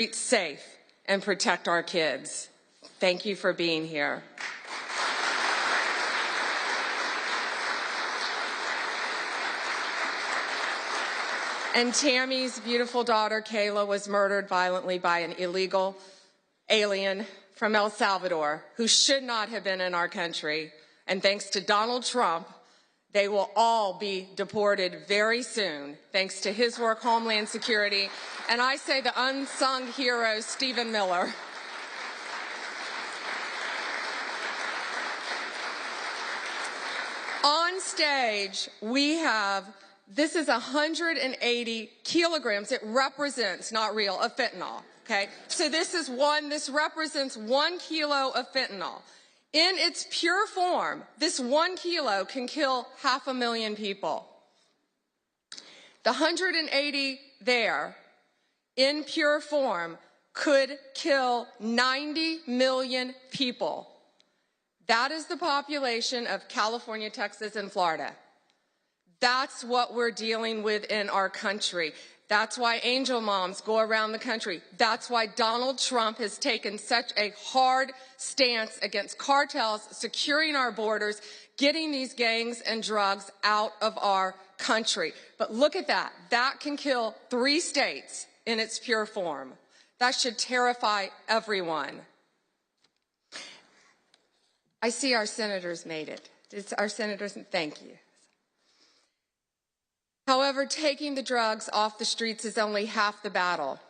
streets safe and protect our kids. Thank you for being here. And Tammy's beautiful daughter, Kayla, was murdered violently by an illegal alien from El Salvador who should not have been in our country. And thanks to Donald Trump, they will all be deported very soon, thanks to his work, Homeland Security. And I say the unsung hero, Stephen Miller. On stage, we have, this is 180 kilograms. It represents, not real, of fentanyl, okay? So this represents 1 kilo of fentanyl. In its pure form, this 1 kilo can kill 500,000 people. The 180 there, in pure form, could kill 90 million people. That is the population of California, Texas, and Florida. That's what we're dealing with in our country. That's why angel moms go around the country. That's why Donald Trump has taken such a hard stance against cartels, securing our borders, getting these gangs and drugs out of our country. But look at that. That can kill 3 states in its pure form. That should terrify everyone. I see our senators made it. Our senators, thank you. However, taking the drugs off the streets is only half the battle.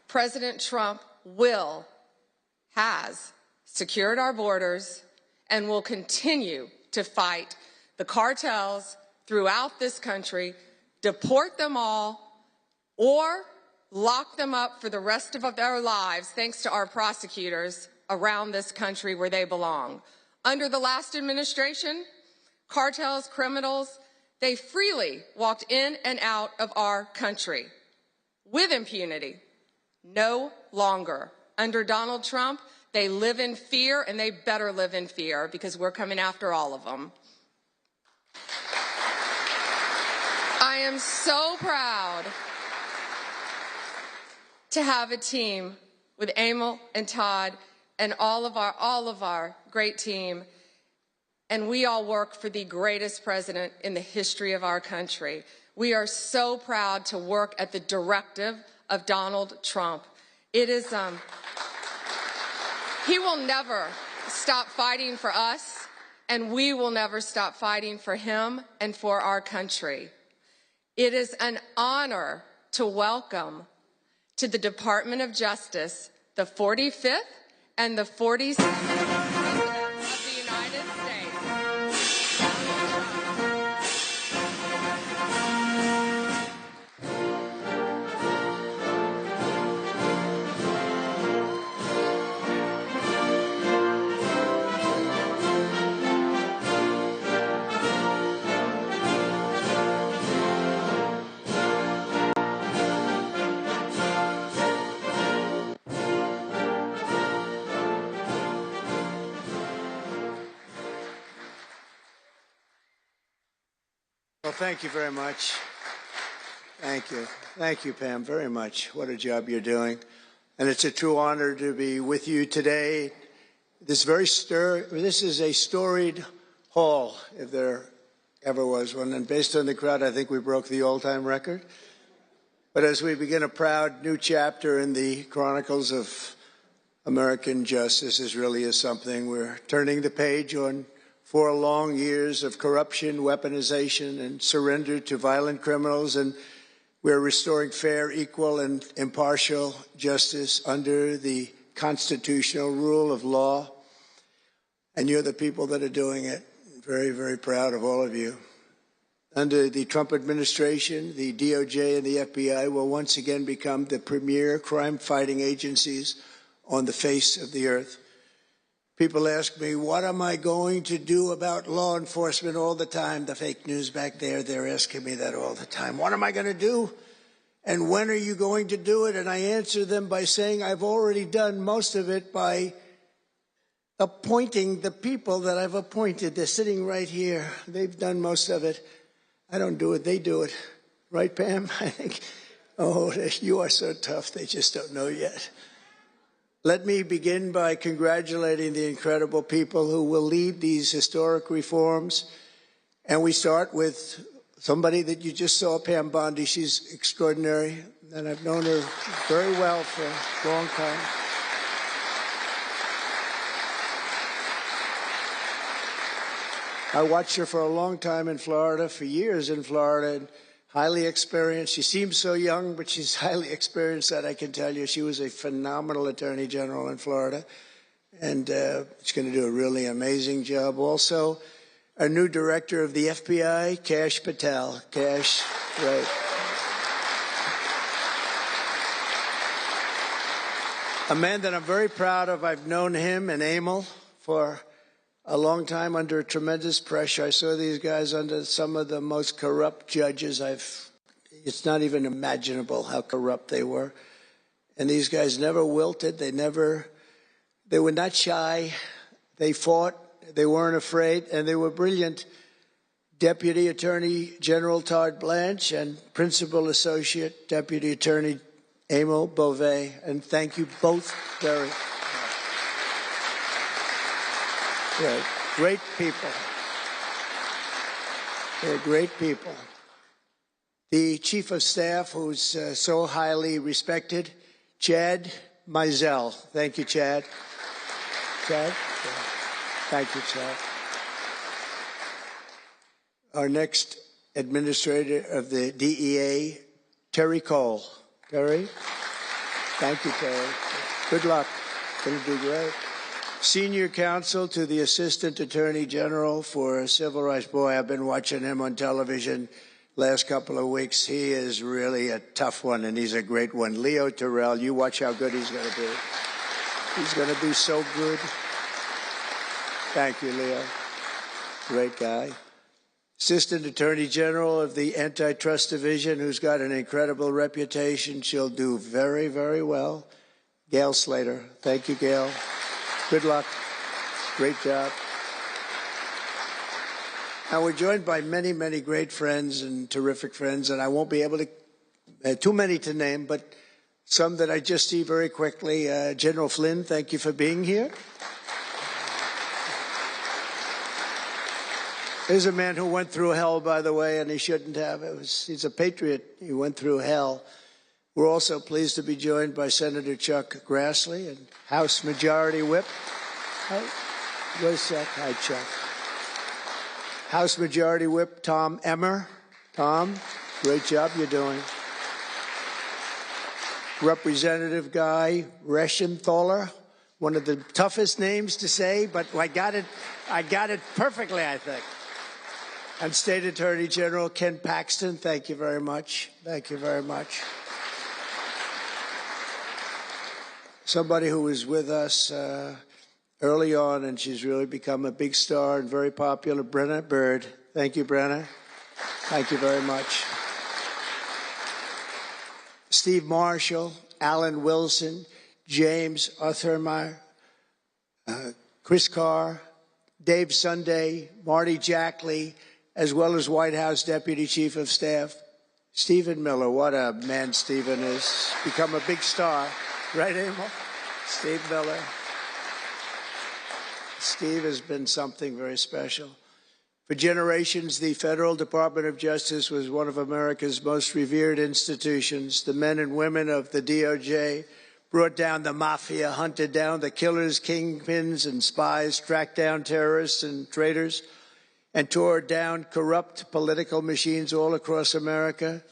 President Trump has secured our borders and will continue to fight the cartels throughout this country, deport them all, or lock them up for the rest of their lives, thanks to our prosecutors around this country where they belong. Under the last administration, cartels, criminals, they freely walked in and out of our country with impunity. No longer. Under Donald Trump, they live in fear, and they better live in fear because we're coming after all of them. I am so proud to have a team with Emil and Todd and all of our great team. And we all work for the greatest president in the history of our country. We are so proud to work at the directive of Donald Trump. It is, he will never stop fighting for us, and we will never stop fighting for him and for our country. It is an honor to welcome to the Department of Justice the 45th and the 47th President of the United States. Well, thank you very much. Thank you. Thank you, Pam, very much. What a job you're doing. And it's a true honor to be with you today. This is a storied hall, if there ever was one. And based on the crowd, I think we broke the all-time record. But as we begin a proud new chapter in the chronicles of American justice, this really is something. We're turning the page on 4 long years of corruption, weaponization, and surrender to violent criminals, and we're restoring fair, equal, and impartial justice under the constitutional rule of law. And you're the people that are doing it. Very, very proud of all of you. Under the Trump administration, the DOJ and the FBI will once again become the premier crime-fighting agencies on the face of the earth. People ask me, what am I going to do about law enforcement all the time? The fake news back there, they're asking me that all the time. What am I going to do? And when are you going to do it? And I answer them by saying I've already done most of it by appointing the people that I've appointed. They're sitting right here. They've done most of it. I don't do it. They do it. Right, Pam? I think Oh, you are so tough, they just don't know yet. Let me begin by congratulating the incredible people who will lead these historic reforms. And we start with somebody that you just saw, Pam Bondi. She's extraordinary, and I've known her very well for a long time. I watched her for a long time in Florida, for years in Florida, and highly experienced. She seems so young, but she's highly experienced, that I can tell you. She was a phenomenal Attorney General in Florida, and she's going to do a really amazing job. Also, our new director of the FBI, Kash Patel. Kash, right. A man that I'm very proud of. I've known him and Emil for a long time under tremendous pressure. I saw these guys under some of the most corrupt judges. It's not even imaginable how corrupt they were. And these guys never wilted. They were not shy. They fought. They weren't afraid, and they were brilliant. Deputy Attorney General Todd Blanche and Principal Associate Deputy Attorney Emil Beauvais. And thank you both very much. Yeah, great people. They're great people. The Chief of Staff, who's so highly respected, Chad Mizell. Thank you, Chad. Chad? Yeah. Thank you, Chad. Our next administrator of the DEA, Terry Cole. Terry? Thank you, Terry. Good luck. It's going to be great. Senior counsel to the Assistant Attorney General for Civil Rights. Boy, I've been watching him on television last couple of weeks. He is really a tough one, and he's a great one. Leo Terrell, you watch how good he's going to be. He's going to be so good. Thank you, Leo. Great guy. Assistant Attorney General of the Antitrust Division, who's got an incredible reputation. She'll do very, very well. Gail Slater. Thank you, Gail. Good luck. Great job. Now, we're joined by many, many great friends and terrific friends, and I won't be able to, too many to name, but some that I just see very quickly. General Flynn, thank you for being here. Here's a man who went through hell, by the way, and he shouldn't have. He's a patriot. He went through hell. We're also pleased to be joined by Senator Chuck Grassley and House Majority Whip. Where's Chuck? Hi, Chuck. House Majority Whip Tom Emmer. Tom, great job you're doing. Representative Guy Reschenthaler, one of the toughest names to say, but I got it perfectly, I think. And State Attorney General Ken Paxton, thank you very much. Thank you very much. Somebody who was with us early on, and she's really become a big star and very popular, Brenna Bird. Thank you, Brenna. Thank you very much. Steve Marshall, Alan Wilson, James Othermeyer, Chris Carr, Dave Sunday, Marty Jackley, as well as White House Deputy Chief of Staff, Stephen Miller. What a man Stephen is. Become a big star. Right, Emil? Steve Miller. Steve has been something very special. For generations, the Federal Department of Justice was one of America's most revered institutions. The men and women of the DOJ brought down the mafia, hunted down the killers, kingpins, and spies, tracked down terrorists and traitors, and tore down corrupt political machines all across America.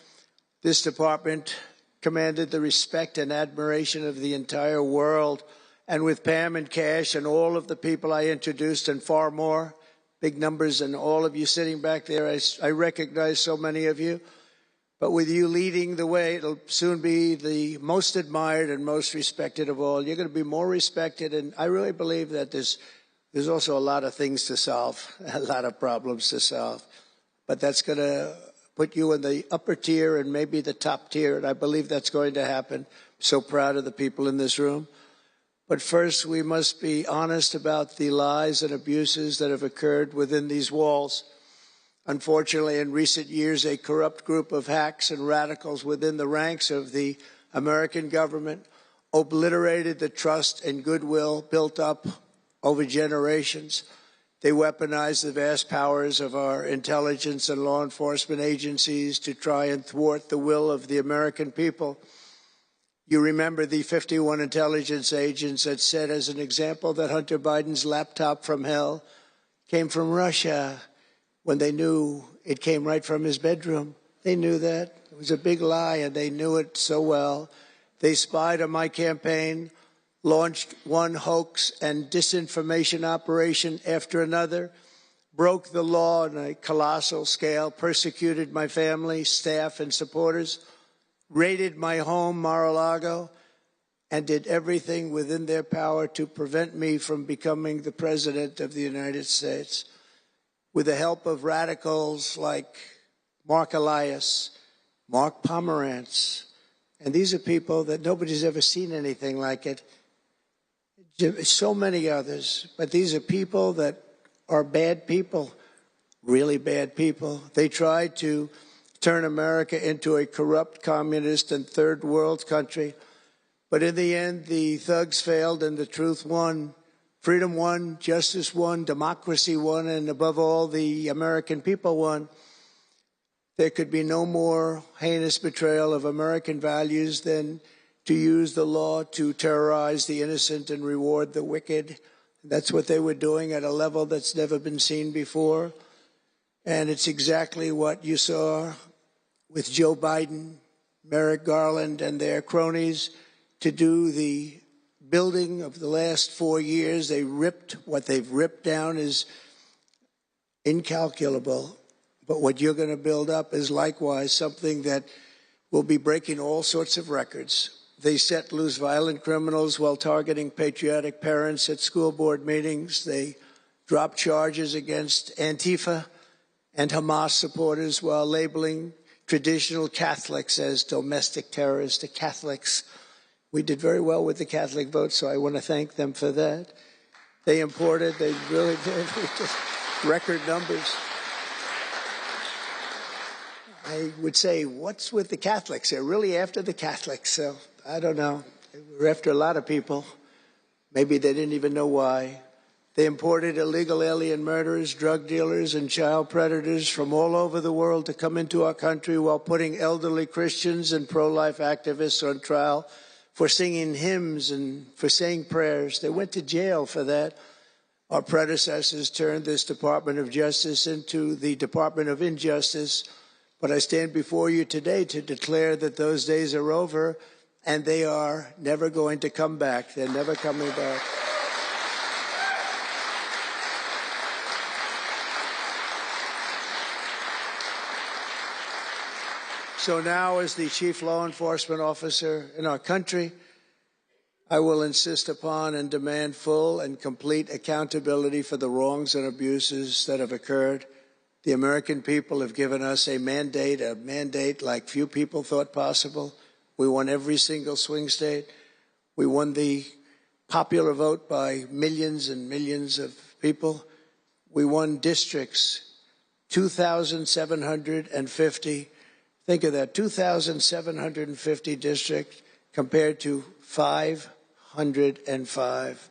This department commanded the respect and admiration of the entire world. And with Pam and Kash and all of the people I introduced and far more, big numbers, and all of you sitting back there, I recognize so many of you. But with you leading the way, it'll soon be the most admired and most respected of all. You're going to be more respected, and I really believe that there's also a lot of things to solve, a lot of problems to solve. But that's going to put you in the upper tier and maybe the top tier, and I believe that's going to happen. I'm so proud of the people in this room. But first, we must be honest about the lies and abuses that have occurred within these walls. Unfortunately, in recent years, a corrupt group of hacks and radicals within the ranks of the American government obliterated the trust and goodwill built up over generations. They weaponized the vast powers of our intelligence and law enforcement agencies to try and thwart the will of the American people. You remember the 51 intelligence agents that said, as an example, that Hunter Biden's laptop from hell came from Russia when they knew it came right from his bedroom. They knew that. It was a big lie, and they knew it so well. They spied on my campaign, launched one hoax and disinformation operation after another, broke the law on a colossal scale, persecuted my family, staff, and supporters, raided my home, Mar-a-Lago, and did everything within their power to prevent me from becoming the President of the United States. With the help of radicals like Mark Elias, Mark Pomerantz, and these are people that nobody's ever seen anything like it. So many others, but these are people that are bad people, really bad people. They tried to turn America into a corrupt, communist, and third world country. But in the end, the thugs failed and the truth won. Freedom won, justice won, democracy won, and above all, the American people won. There could be no more heinous betrayal of American values than to use the law to terrorize the innocent and reward the wicked. That's what they were doing at a level that's never been seen before. And it's exactly what you saw with Joe Biden, Merrick Garland, and their cronies to do the building of the last 4 years. What they've ripped down is incalculable. But what you're going to build up is likewise something that will be breaking all sorts of records. They set loose violent criminals while targeting patriotic parents at school board meetings. They dropped charges against Antifa and Hamas supporters while labeling traditional Catholics as domestic terrorists. The Catholics, we did very well with the Catholic vote, so I want to thank them for that. They really did, record numbers. I would say, what's with the Catholics? They're really after the Catholics, so I don't know. We're after a lot of people. Maybe they didn't even know why. They imported illegal alien murderers, drug dealers, and child predators from all over the world to come into our country while putting elderly Christians and pro-life activists on trial for singing hymns and for saying prayers. They went to jail for that. Our predecessors turned this Department of Justice into the Department of Injustice. But I stand before you today to declare that those days are over, and they are never going to come back. They're never coming back. So now, as the chief law enforcement officer in our country, I will insist upon and demand full and complete accountability for the wrongs and abuses that have occurred. The American people have given us a mandate like few people thought possible. We won every single swing state. We won the popular vote by millions and millions of people. We won districts, 2,750. Think of that, 2,750 districts compared to 505.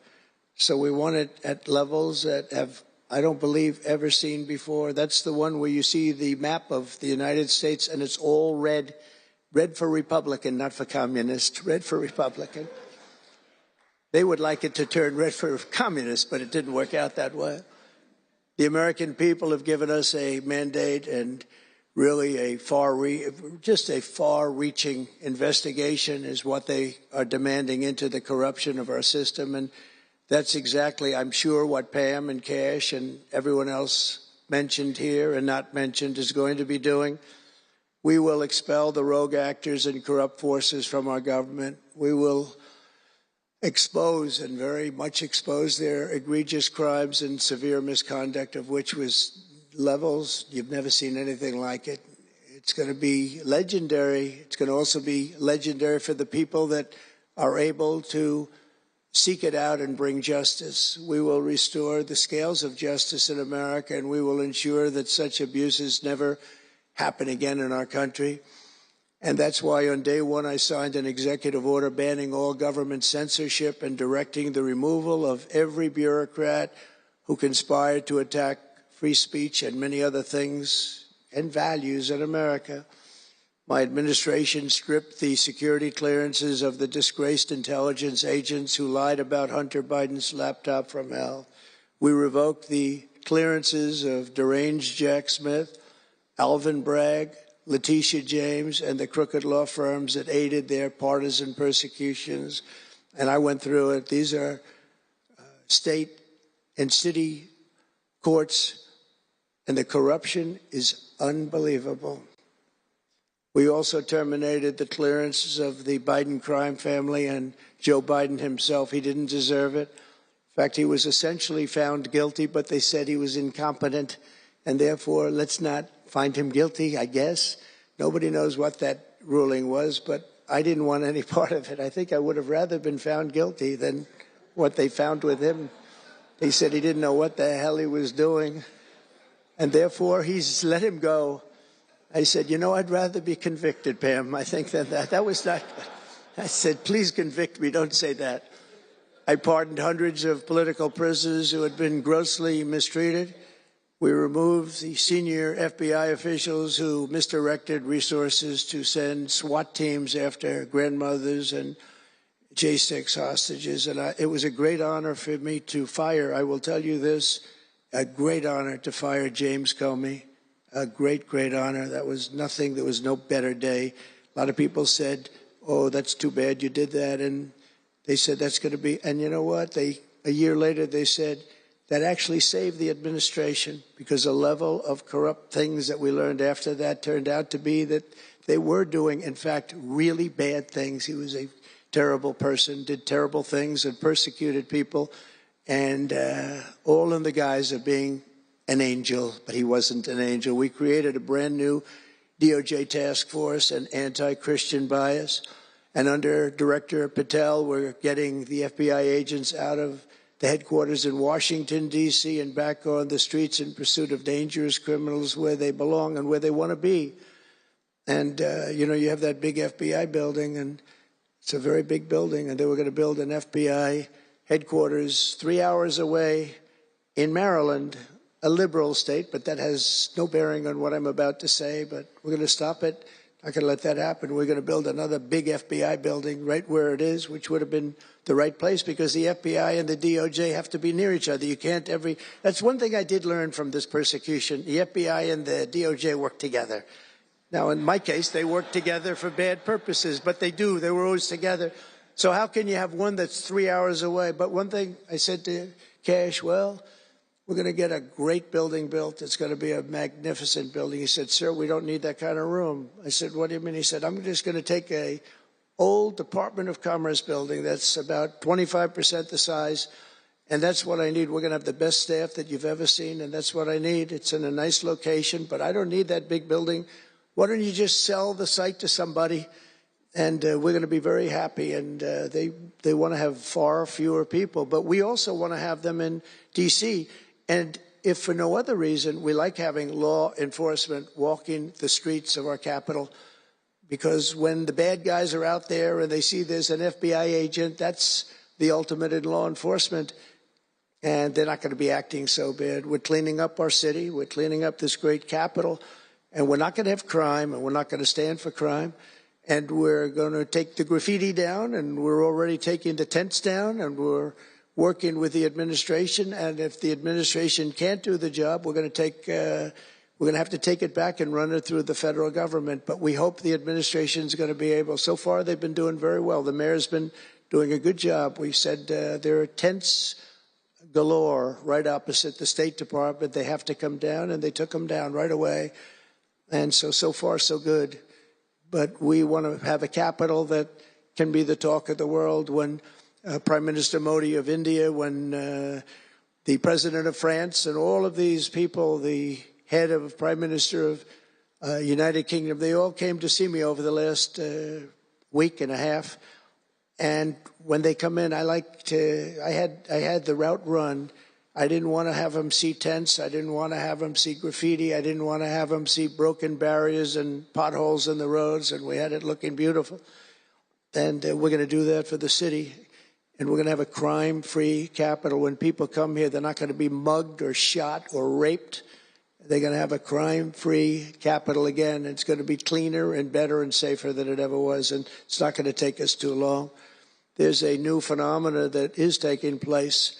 So we won it at levels that have, I don't believe, ever seen before. That's the one where you see the map of the United States, and it's all red. Red for Republican, not for communist. Red for Republican. They would like it to turn red for communist, but it didn't work out that way. The American people have given us a mandate and really just a far-reaching investigation is what they are demanding into the corruption of our system. And that's exactly, I'm sure, what Pam and Cash and everyone else mentioned here and not mentioned is going to be doing. We will expel the rogue actors and corrupt forces from our government. We will expose and very much expose their egregious crimes and severe misconduct, of which was levels you've never seen anything like it. It's going to be legendary. It's going to also be legendary for the people that are able to seek it out and bring justice. We will restore the scales of justice in America, and we will ensure that such abuses never happen again in our country. And that's why on day one I signed an executive order banning all government censorship and directing the removal of every bureaucrat who conspired to attack free speech and many other things and values in America. My administration stripped the security clearances of the disgraced intelligence agents who lied about Hunter Biden's laptop from hell. We revoked the clearances of deranged Jack Smith, Alvin Bragg, Letitia James, and the crooked law firms that aided their partisan persecutions. And I went through it. These are state and city courts, and the corruption is unbelievable. We also terminated the clearances of the Biden crime family and Joe Biden himself. He didn't deserve it. In fact, he was essentially found guilty, but they said he was incompetent, and therefore let's not find him guilty, I guess. Nobody knows what that ruling was, but I didn't want any part of it. I think I would have rather been found guilty than what they found with him. They said he didn't know what the hell he was doing, and therefore he's let him go. I said, you know, I'd rather be convicted, Pam. I think that was not good. I said, please convict me. Don't say that. I pardoned hundreds of political prisoners who had been grossly mistreated. We removed the senior FBI officials who misdirected resources to send SWAT teams after grandmothers and J6 hostages. And it was a great honor for me to fire, I will tell you this, a great honor to fire James Comey. A great, great honor. That was nothing. There was no better day. A lot of people said, oh, that's too bad you did that. And they said that's going to be, and you know what? A year later, they said that actually saved the administration because the level of corrupt things that we learned after that turned out to be that they were doing, in fact, really bad things. He was a terrible person, did terrible things and persecuted people, and all in the guise of being an angel, but he wasn't an angel. We created a brand new DOJ task force and anti-Christian bias. And under Director Patel, we're getting the FBI agents out of the headquarters in Washington, D.C., and back on the streets in pursuit of dangerous criminals where they belong and where they want to be. And, you know, you have that big FBI building, and it's a very big building, and they were going to build an FBI headquarters 3 hours away in Maryland, a liberal state, but that has no bearing on what I'm about to say, but we're going to stop it. Not going to let that happen. We're going to build another big FBI building right where it is, which would have been the right place because the FBI and the DOJ have to be near each other. You can't that's one thing I did learn from this persecution. The FBI and the DOJ work together. Now, in my case, they work together for bad purposes, but they do. They were always together. So how can you have one that's 3 hours away? But one thing I said to Cash, well, we're going to get a great building built. It's going to be a magnificent building. He said, sir, we don't need that kind of room. I said, what do you mean? He said, I'm just going to take a old Department of Commerce building that's about 25% the size, and that's what I need. We're going to have the best staff that you've ever seen, and that's what I need. It's in a nice location, but I don't need that big building. Why don't you just sell the site to somebody, and we're going to be very happy. And they want to have far fewer people, but we also want to have them in D.C., and if for no other reason, we like having law enforcement walking the streets of our capital, because when the bad guys are out there and they see there's an FBI agent, that's the ultimate in law enforcement, and they're not going to be acting so bad. We're cleaning up our city. We're cleaning up this great capital, and we're not going to have crime, and we're not going to stand for crime, and we're going to take the graffiti down, and we're already taking the tents down, and we're working with the administration, and if the administration can't do the job, we're going to have to take it back and run it through the federal government. But we hope the administration is going to be able. So far, they've been doing very well. The mayor's been doing a good job. We said there are tents galore right opposite the State Department. They have to come down, and they took them down right away. And so far, so good. But we want to have a capital that can be the talk of the world. When Prime Minister Modi of India, when the President of France, and all of these people, the head of Prime Minister of United Kingdom, they all came to see me over the last week and a half. And when they come in, I had the route run. I didn't want to have them see tents. I didn't want to have them see graffiti. I didn't want to have them see broken barriers and potholes in the roads, and we had it looking beautiful. And we're going to do that for the city. And we're going to have a crime-free capital. When people come here, they're not going to be mugged or shot or raped. They're going to have a crime-free capital again. It's going to be cleaner and better and safer than it ever was, and it's not going to take us too long. There's a new phenomena that is taking place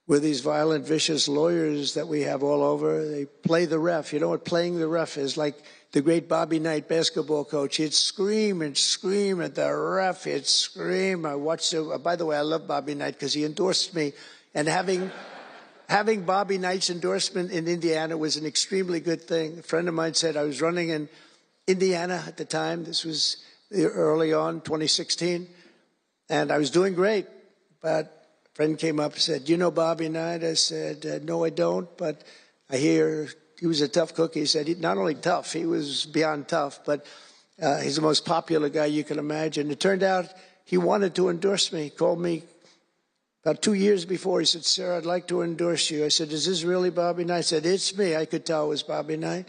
with these violent, vicious lawyers that we have all over. They play the ref. You know what playing the ref is? Like the great Bobby Knight basketball coach. He'd scream and scream at the ref. He'd scream. I watched it. By the way, I love Bobby Knight because he endorsed me. And having Bobby Knight's endorsement in Indiana was an extremely good thing. A friend of mine said I was running in Indiana at the time. This was early on, 2016. And I was doing great. But a friend came up and said, "You know Bobby Knight?" I said, "No, I don't, but I hear he was a tough cookie." He said, "Not only tough, he was beyond tough, but he's the most popular guy you can imagine." It turned out he wanted to endorse me. He called me about 2 years before. He said, "Sir, I'd like to endorse you." I said, "Is this really Bobby Knight?" I said, "It's me." I could tell it was Bobby Knight.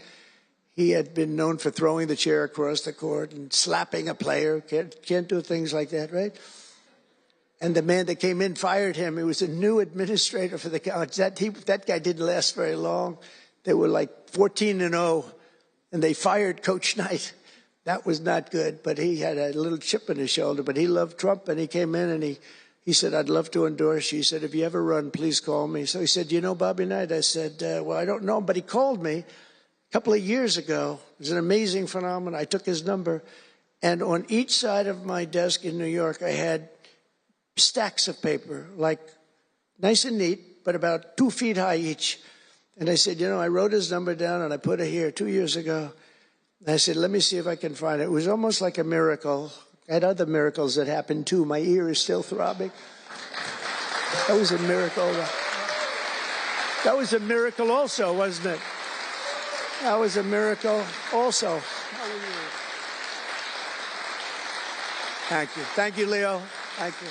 He had been known for throwing the chair across the court and slapping a player. Can't do things like that, right? And the man that came in fired him. He was a new administrator for the college. That guy didn't last very long. They were like 14-0, and they fired Coach Knight. That was not good, but he had a little chip in his shoulder. But he loved Trump, and he came in, and he said, "I'd love to endorse you." He said, "If you ever run, please call me." So he said, "You know Bobby Knight?" I said, "Well, I don't know him," but he called me a couple of years ago. It was an amazing phenomenon. I took his number, and on each side of my desk in New York, I had stacks of paper, like nice and neat, but about 2 feet high each. And I said, I wrote his number down and I put it here 2 years ago. And I said, let me see if I can find it. It was almost like a miracle. I had other miracles that happened too. My ear is still throbbing. That was a miracle. That was a miracle also, wasn't it? That was a miracle also. How are you? Thank you. Thank you, Leo. Thank you.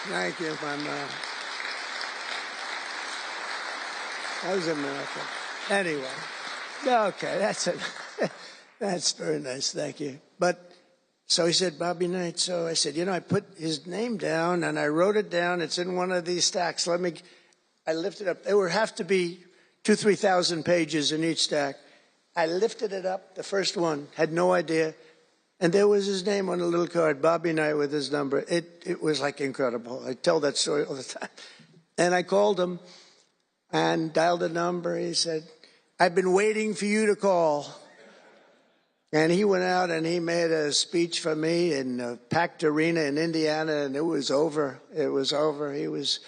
Thank you, my man. That was a miracle. Anyway, okay, that's it. That's very nice. Thank you. But so he said, Bobby Knight. So I said, I put his name down and I wrote it down. It's in one of these stacks. I lifted up. There would have to be 2,000 to 3,000 pages in each stack. I lifted it up. The first one, had no idea. And there was his name on a little card, Bobby Knight with his number. It was like incredible. I tell that story all the time. And I called him and dialed a number. He said, I've been waiting for you to call. And he went out and he made a speech for me in a packed arena in Indiana, and it was over. It was over. He was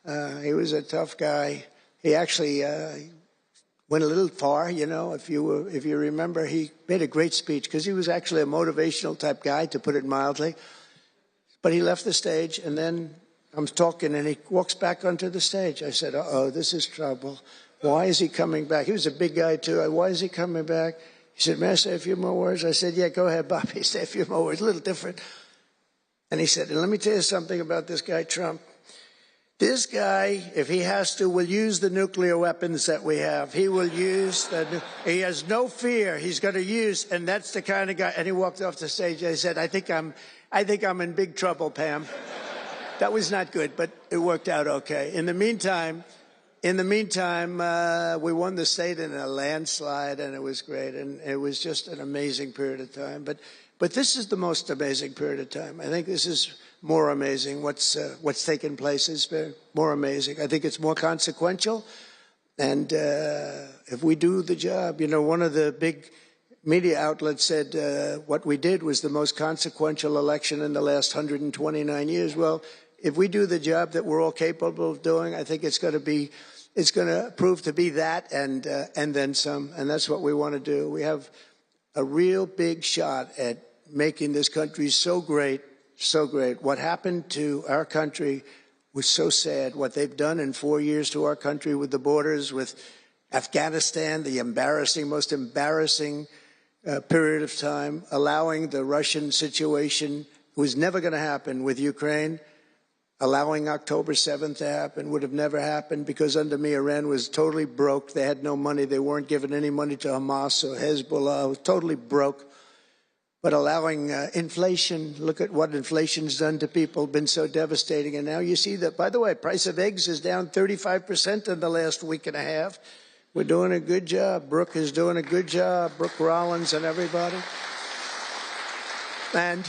a tough guy. He actually went a little far, if you remember. He made a great speech because he was actually a motivational type guy, to put it mildly. But he left the stage, and then I'm talking, and he walks back onto the stage. I said, uh-oh, this is trouble. Why is he coming back? He was a big guy, too. Why is he coming back? He said, may I say a few more words? I said, yeah, go ahead, Bobby, say a few more words, a little different. And he said, and let me tell you something about this guy, Trump. This guy, if he has to, will use the nuclear weapons that we have. He will use he has no fear. He's going to use, and that's the kind of guy. And he walked off the stage. I said, I think I'm in big trouble, Pam. That was not good, but it worked out okay. In the meantime, we won the state in a landslide, and it was great. And it was just an amazing period of time. But this is the most amazing period of time. I think this is more amazing. What's taken place is more amazing. I think it's more consequential. And if we do the job, one of the big media outlets said what we did was the most consequential election in the last 129 years. Well, if we do the job that we're all capable of doing, I think it's going to prove to be that and then some. And that's what we want to do. We have a real big shot at making this country so great, so great. What happened to our country was so sad. What they've done in 4 years to our country with the borders, with Afghanistan, the most embarrassing period of time, allowing the Russian situation, was never going to happen with Ukraine, allowing October 7th to happen, would have never happened because under me, Iran was totally broke. They had no money. They weren't giving any money to Hamas or Hezbollah. It was totally broke. But allowing inflation, look at what inflation's done to people, been so devastating. And now you see that, by the way, price of eggs is down 35% in the last week and a half. We're doing a good job. Brooke is doing a good job. Brooke Rollins and everybody. And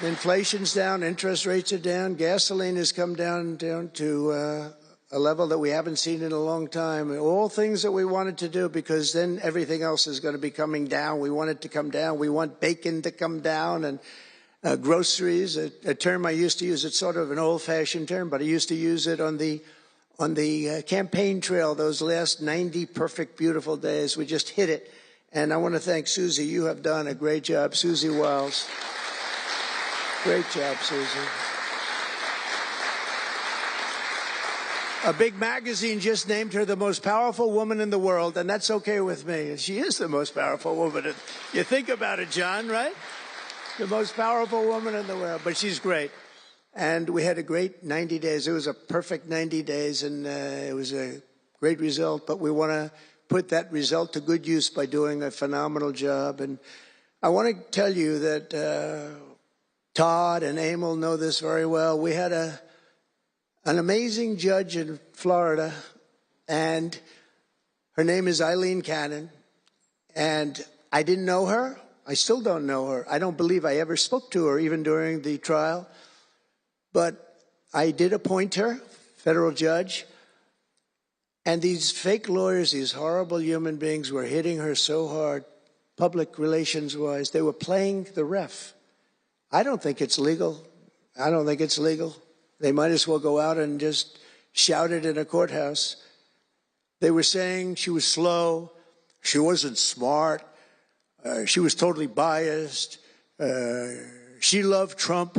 inflation's down, interest rates are down, gasoline has come down to a level that we haven't seen in a long time. All things that we wanted to do, because then everything else is going to be coming down. We want it to come down. We want bacon to come down, and groceries, a term I used to use. It's sort of an old-fashioned term, but I used to use it on the campaign trail, those last 90 perfect, beautiful days. We just hit it. And I want to thank Susie. You have done a great job. Susie Wiles. Great job, Susie. A big magazine just named her the most powerful woman in the world, and that's okay with me. She is the most powerful woman. You think about it, John, right? The most powerful woman in the world, but she's great. And we had a great 90 days. It was a perfect 90 days, and it was a great result, but we want to put that result to good use by doing a phenomenal job. And I want to tell you that Todd and Emil know this very well. We had an amazing judge in Florida, and her name is Eileen Cannon, and I didn't know her. I still don't know her. I don't believe I ever spoke to her, even during the trial, but I did appoint her, federal judge, and these fake lawyers, these horrible human beings, were hitting her so hard, public relations-wise. They were playing the ref. I don't think it's legal. I don't think it's legal. They might as well go out and just shout it in a courthouse. They were saying she was slow, she wasn't smart, she was totally biased, she loved Trump.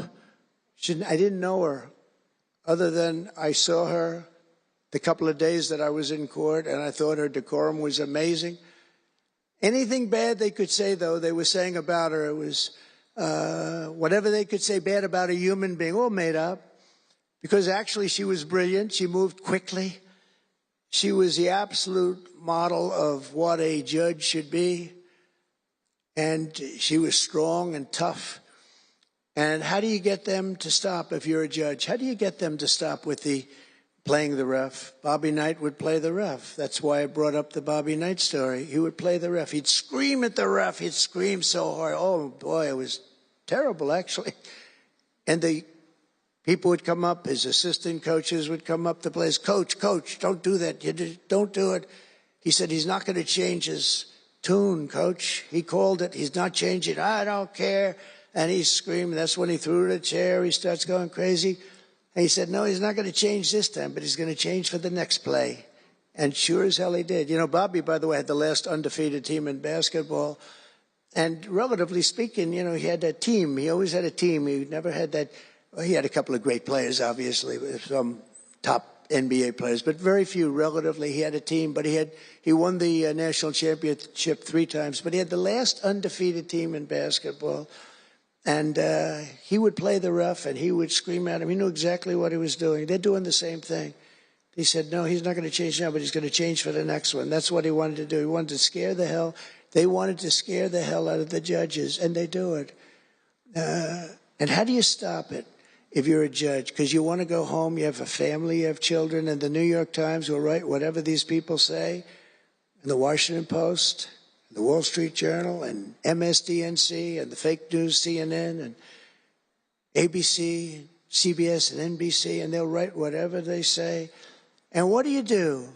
I didn't know her, other than I saw her the couple of days that I was in court, and I thought her decorum was amazing. Anything bad they could say, though, they were saying about her, it was whatever they could say bad about a human being, all made up. Because actually she was brilliant. She moved quickly. She was the absolute model of what a judge should be. And she was strong and tough. And how do you get them to stop if you're a judge? How do you get them to stop with the playing the ref? Bobby Knight would play the ref. That's why I brought up the Bobby Knight story. He would play the ref. He'd scream at the ref. He'd scream so hard. Oh, boy, it was terrible, actually. And the people would come up, his assistant coaches would come up to place. Coach, don't do that. Don't do it. He said he's not going to change his tune, Coach. He called it. He's not changing. I don't care. And he's screaming. That's when he threw the chair. He starts going crazy. And he said, no, he's not going to change this time, but he's going to change for the next play. And sure as hell he did. You know, Bobby, by the way, had the last undefeated team in basketball. And relatively speaking, you know, he had that team. He always had a team. He never had that. Well, he had a couple of great players, obviously, some top NBA players, but very few relatively. He had a team, but he won the national championship 3 times. But he had the last undefeated team in basketball. And he would play the ref, and he would scream at him. He knew exactly what he was doing. They're doing the same thing. He said, no, he's not going to change now, but he's going to change for the next one. That's what he wanted to do. He wanted to scare the hell. They wanted to scare the hell out of the judges, and they do it. And how do you stop it if you're a judge? Because you want to go home, you have a family, you have children, and the New York Times will write whatever these people say, and the Washington Post, the Wall Street Journal, and MSDNC, and the fake news CNN, and ABC, CBS, and NBC, and they'll write whatever they say. And what do you do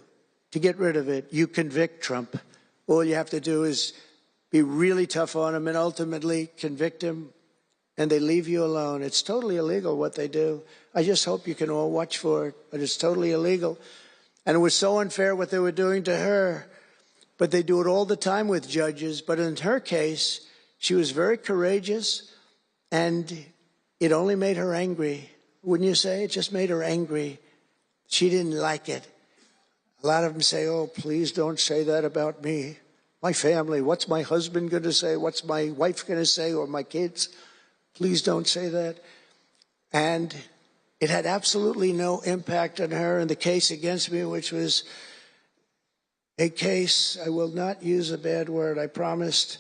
to get rid of it? You convict Trump. All you have to do is be really tough on him and ultimately convict him, and they leave you alone. It's totally illegal what they do. I just hope you can all watch for it, but it's totally illegal. And it was so unfair what they were doing to her. But they do it all the time with judges. But in her case, she was very courageous, and it only made her angry. Wouldn't you say? It just made her angry. She didn't like it. A lot of them say, oh, please don't say that about me. my family. What's my husband going to say? What's my wife going to say, or my kids? Please don't say that. And it had absolutely no impact on her in the case against me, which was a case, I will not use a bad word. I promised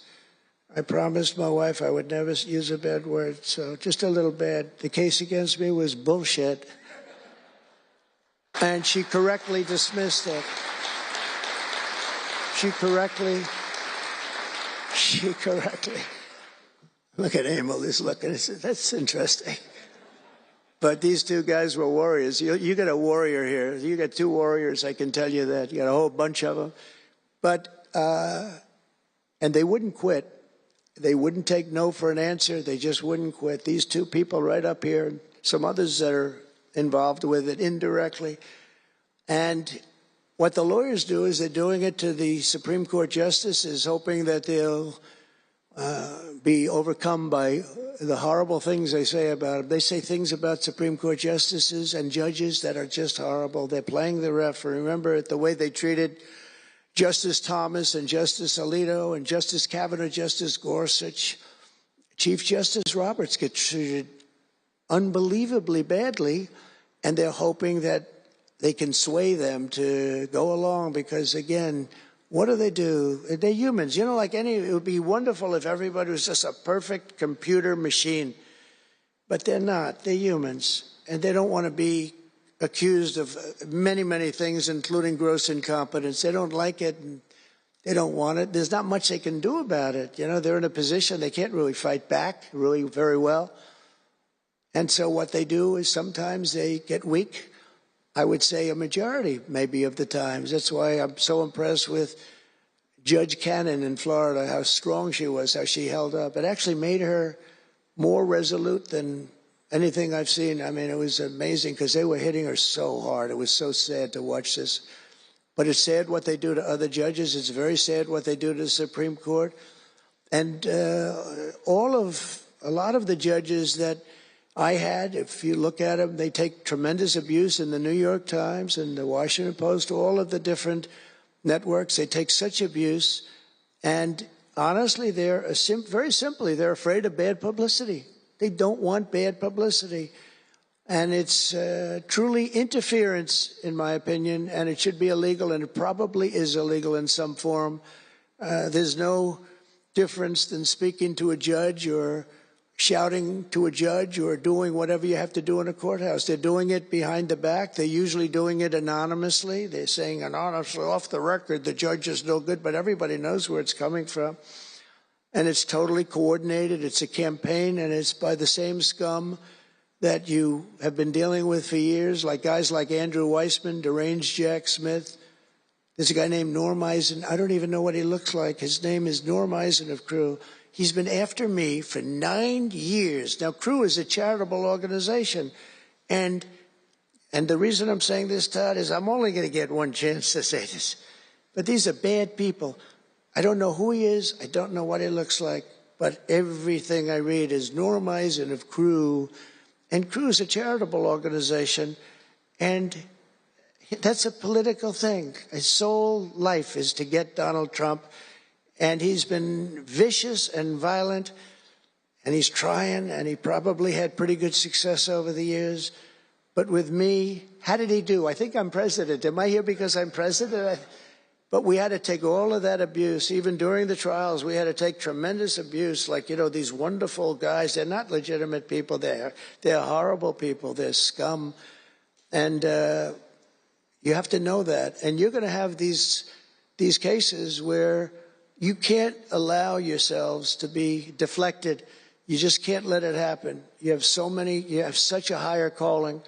my wife I would never use a bad word, so just a little bad. The case against me was bullshit. And she correctly dismissed it. She correctly, look at Emil, he's looking, that's interesting. But these two guys were warriors. You got a warrior here. You got two warriors, I can tell you that. You got a whole bunch of them. But, and they wouldn't quit. They wouldn't take no for an answer. They just wouldn't quit. These two people right up here, and some others that are involved with it indirectly. And what the lawyers do is they're doing it to the Supreme Court justices, hoping that they'll be overcome by the horrible things they say about them. They say things about Supreme Court justices and judges that are just horrible. They're playing the ref. Remember the way they treated Justice Thomas and Justice Alito and Justice Kavanaugh, Justice Gorsuch. Chief Justice Roberts gets treated unbelievably badly, and they're hoping that they can sway them to go along because, again, what do? They're humans. You know, like it would be wonderful if everybody was just a perfect computer machine, but they're not. They're humans, and they don't want to be accused of many, many things, including gross incompetence. They don't like it, and they don't want it. There's not much they can do about it. You know, they're in a position they can't really fight back really very well. And so what they do is sometimes they get weak. I would say a majority, maybe, of the times. That's why I'm so impressed with Judge Cannon in Florida, how strong she was, how she held up. It actually made her more resolute than anything I've seen. I mean, it was amazing because they were hitting her so hard. It was so sad to watch this. But it's sad what they do to other judges. It's very sad what they do to the Supreme Court. And a lot of the judges that I had, if you look at them, they take tremendous abuse in the New York Times and the Washington Post, all of the different networks. They take such abuse. And honestly, very simply, they're afraid of bad publicity. They don't want bad publicity. And it's truly interference, in my opinion, and it should be illegal, and it probably is illegal in some form. There's no difference than speaking to a judge or shouting to a judge or doing whatever you have to do in a courthouse. They're doing it behind the back. They're usually doing it anonymously. They're saying anonymously, off the record, the judge is no good, but everybody knows where it's coming from. And it's totally coordinated. It's a campaign, and it's by the same scum that you have been dealing with for years, like guys like Andrew Weissman, deranged Jack Smith. There's a guy named Norm Eisen. I don't even know what he looks like. His name is Norm Eisen of Crew. He's been after me for 9 years. Now, Crew is a charitable organization. And the reason I'm saying this, Todd, is I'm only going to get one chance to say this. But these are bad people. I don't know who he is. I don't know what he looks like. But everything I read is Norm Eisen of Crew. And Crew is a charitable organization. And that's a political thing. His sole life is to get Donald Trump. And he's been vicious and violent, and he's trying, and he probably had pretty good success over the years. But with me, how did he do? I think I'm president. Am I here because I'm president? But we had to take all of that abuse. Even during the trials, we had to take tremendous abuse. Like, you know, these wonderful guys, they're not legitimate people. They're horrible people. They're scum. And you have to know that. And you're going to have these cases where you can't allow yourselves to be deflected. You just can't let it happen. You have such a higher calling.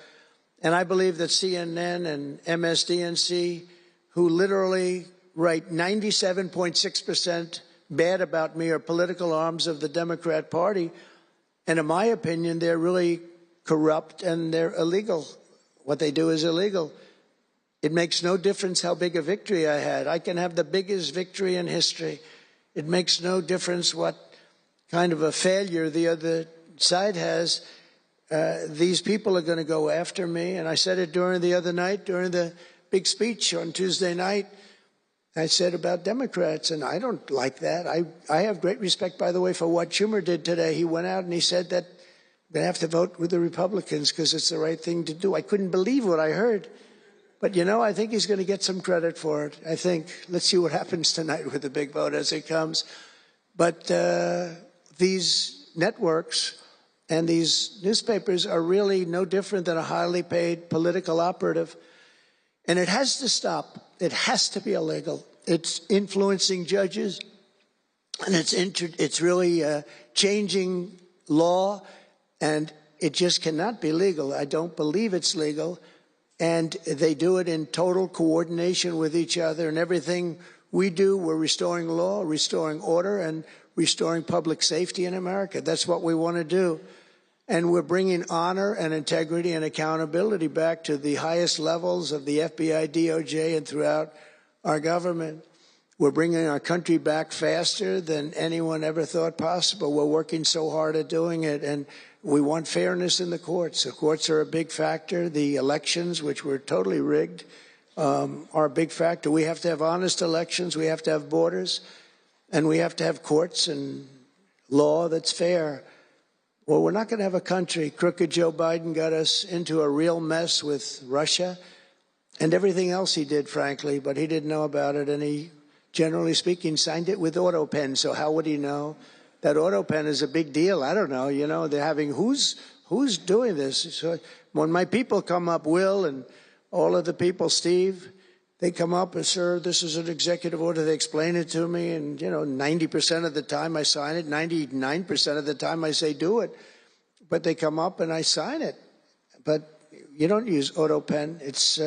And I believe that CNN and MSDNC, who literally write 97.6% bad about me, are political arms of the Democrat Party. And in my opinion, they're really corrupt and they're illegal. What they do is illegal. It makes no difference how big a victory I had. I can have the biggest victory in history. It makes no difference what kind of a failure the other side has. These people are going to go after me. And I said it during the other night, during the big speech on Tuesday night. I said about Democrats, and I don't like that. I have great respect, by the way, for what Schumer did today. He went out and he said that they have to vote with the Republicans because it's the right thing to do. I couldn't believe what I heard. But, you know, I think he's going to get some credit for it. I think, let's see what happens tonight with the big vote as it comes. But these networks and these newspapers are really no different than a highly paid political operative. And it has to stop. It has to be illegal. It's influencing judges, and it's really changing law, and it just cannot be legal. I don't believe it's legal. And they do it in total coordination with each other. And everything we do, we're restoring law, restoring order, and restoring public safety in America. That's what we want to do. And we're bringing honor and integrity and accountability back to the highest levels of the FBI, DOJ, and throughout our government. We're bringing our country back faster than anyone ever thought possible. We're working so hard at doing it, and we want fairness in the courts. The courts are a big factor. The elections, which were totally rigged, are a big factor. We have to have honest elections. We have to have borders, and we have to have courts and law that's fair. Well, we're not going to have a country. Crooked Joe Biden got us into a real mess with Russia and everything else he did, frankly, but he didn't know about it, and he, generally speaking, signed it with auto pen. So how would he know? That auto pen is a big deal. I don't know. You know, they're having who's doing this? So when my people come up, Will and all of the people, Steve, they come up and, sir, this is an executive order. They explain it to me, and, you know, 90% of the time I sign it. 99% of the time I say do it. But they come up and I sign it. But you don't use auto pen. It's,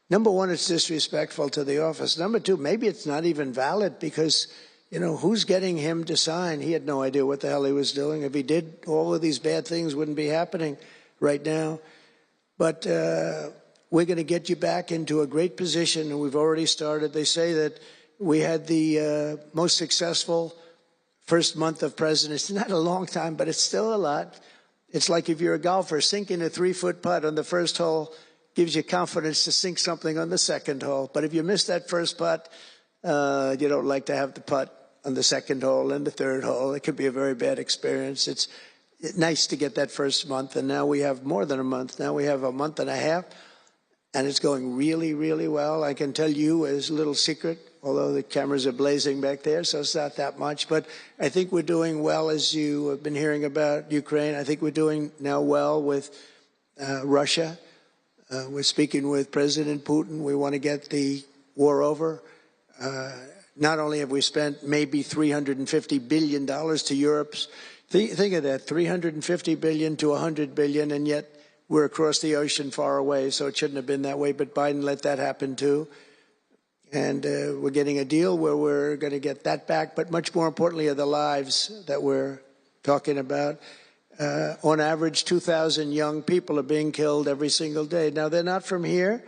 number one, it's disrespectful to the office. Number two, maybe it's not even valid because, you know, who's getting him to sign? He had no idea what the hell he was doing. If he did, all of these bad things wouldn't be happening right now. But we're going to get you back into a great position, and we've already started. They say that we had the most successful first month of presidency. It's not a long time, but it's still a lot. It's like if you're a golfer, sinking a 3-foot putt on the first hole gives you confidence to sink something on the second hole. But if you miss that first putt, you don't like to have the putt on the second hole and the third hole. It could be a very bad experience. It's nice to get that first month, and now we have more than a month. Now we have a month and a half, and it's going really, really well. I can tell you as a little secret, although the cameras are blazing back there, so it's not that much. But I think we're doing well, as you have been hearing about Ukraine. I think we're doing now well with Russia. We're speaking with President Putin. We want to get the war over. Not only have we spent maybe $350 billion to Europe, think of that, $350 billion to $100 billion, and yet we're across the ocean far away, so it shouldn't have been that way, but Biden let that happen too. And we're getting a deal where we're going to get that back, but much more importantly are the lives that we're talking about. On average, 2,000 young people are being killed every single day. Now, they're not from here.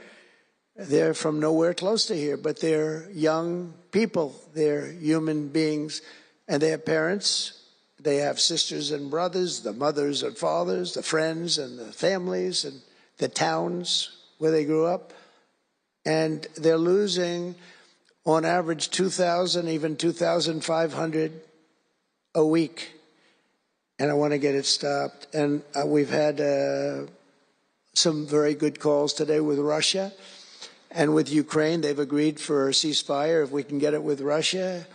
They're from nowhere close to here, but they're young people. They're human beings, and they have parents. They have sisters and brothers, the mothers and fathers, the friends and the families and the towns where they grew up. And they're losing, on average, 2,000, even 2,500 a week. And I want to get it stopped. And we've had some very good calls today with Russia. And with Ukraine, they've agreed for a ceasefire if we can get it with Russia.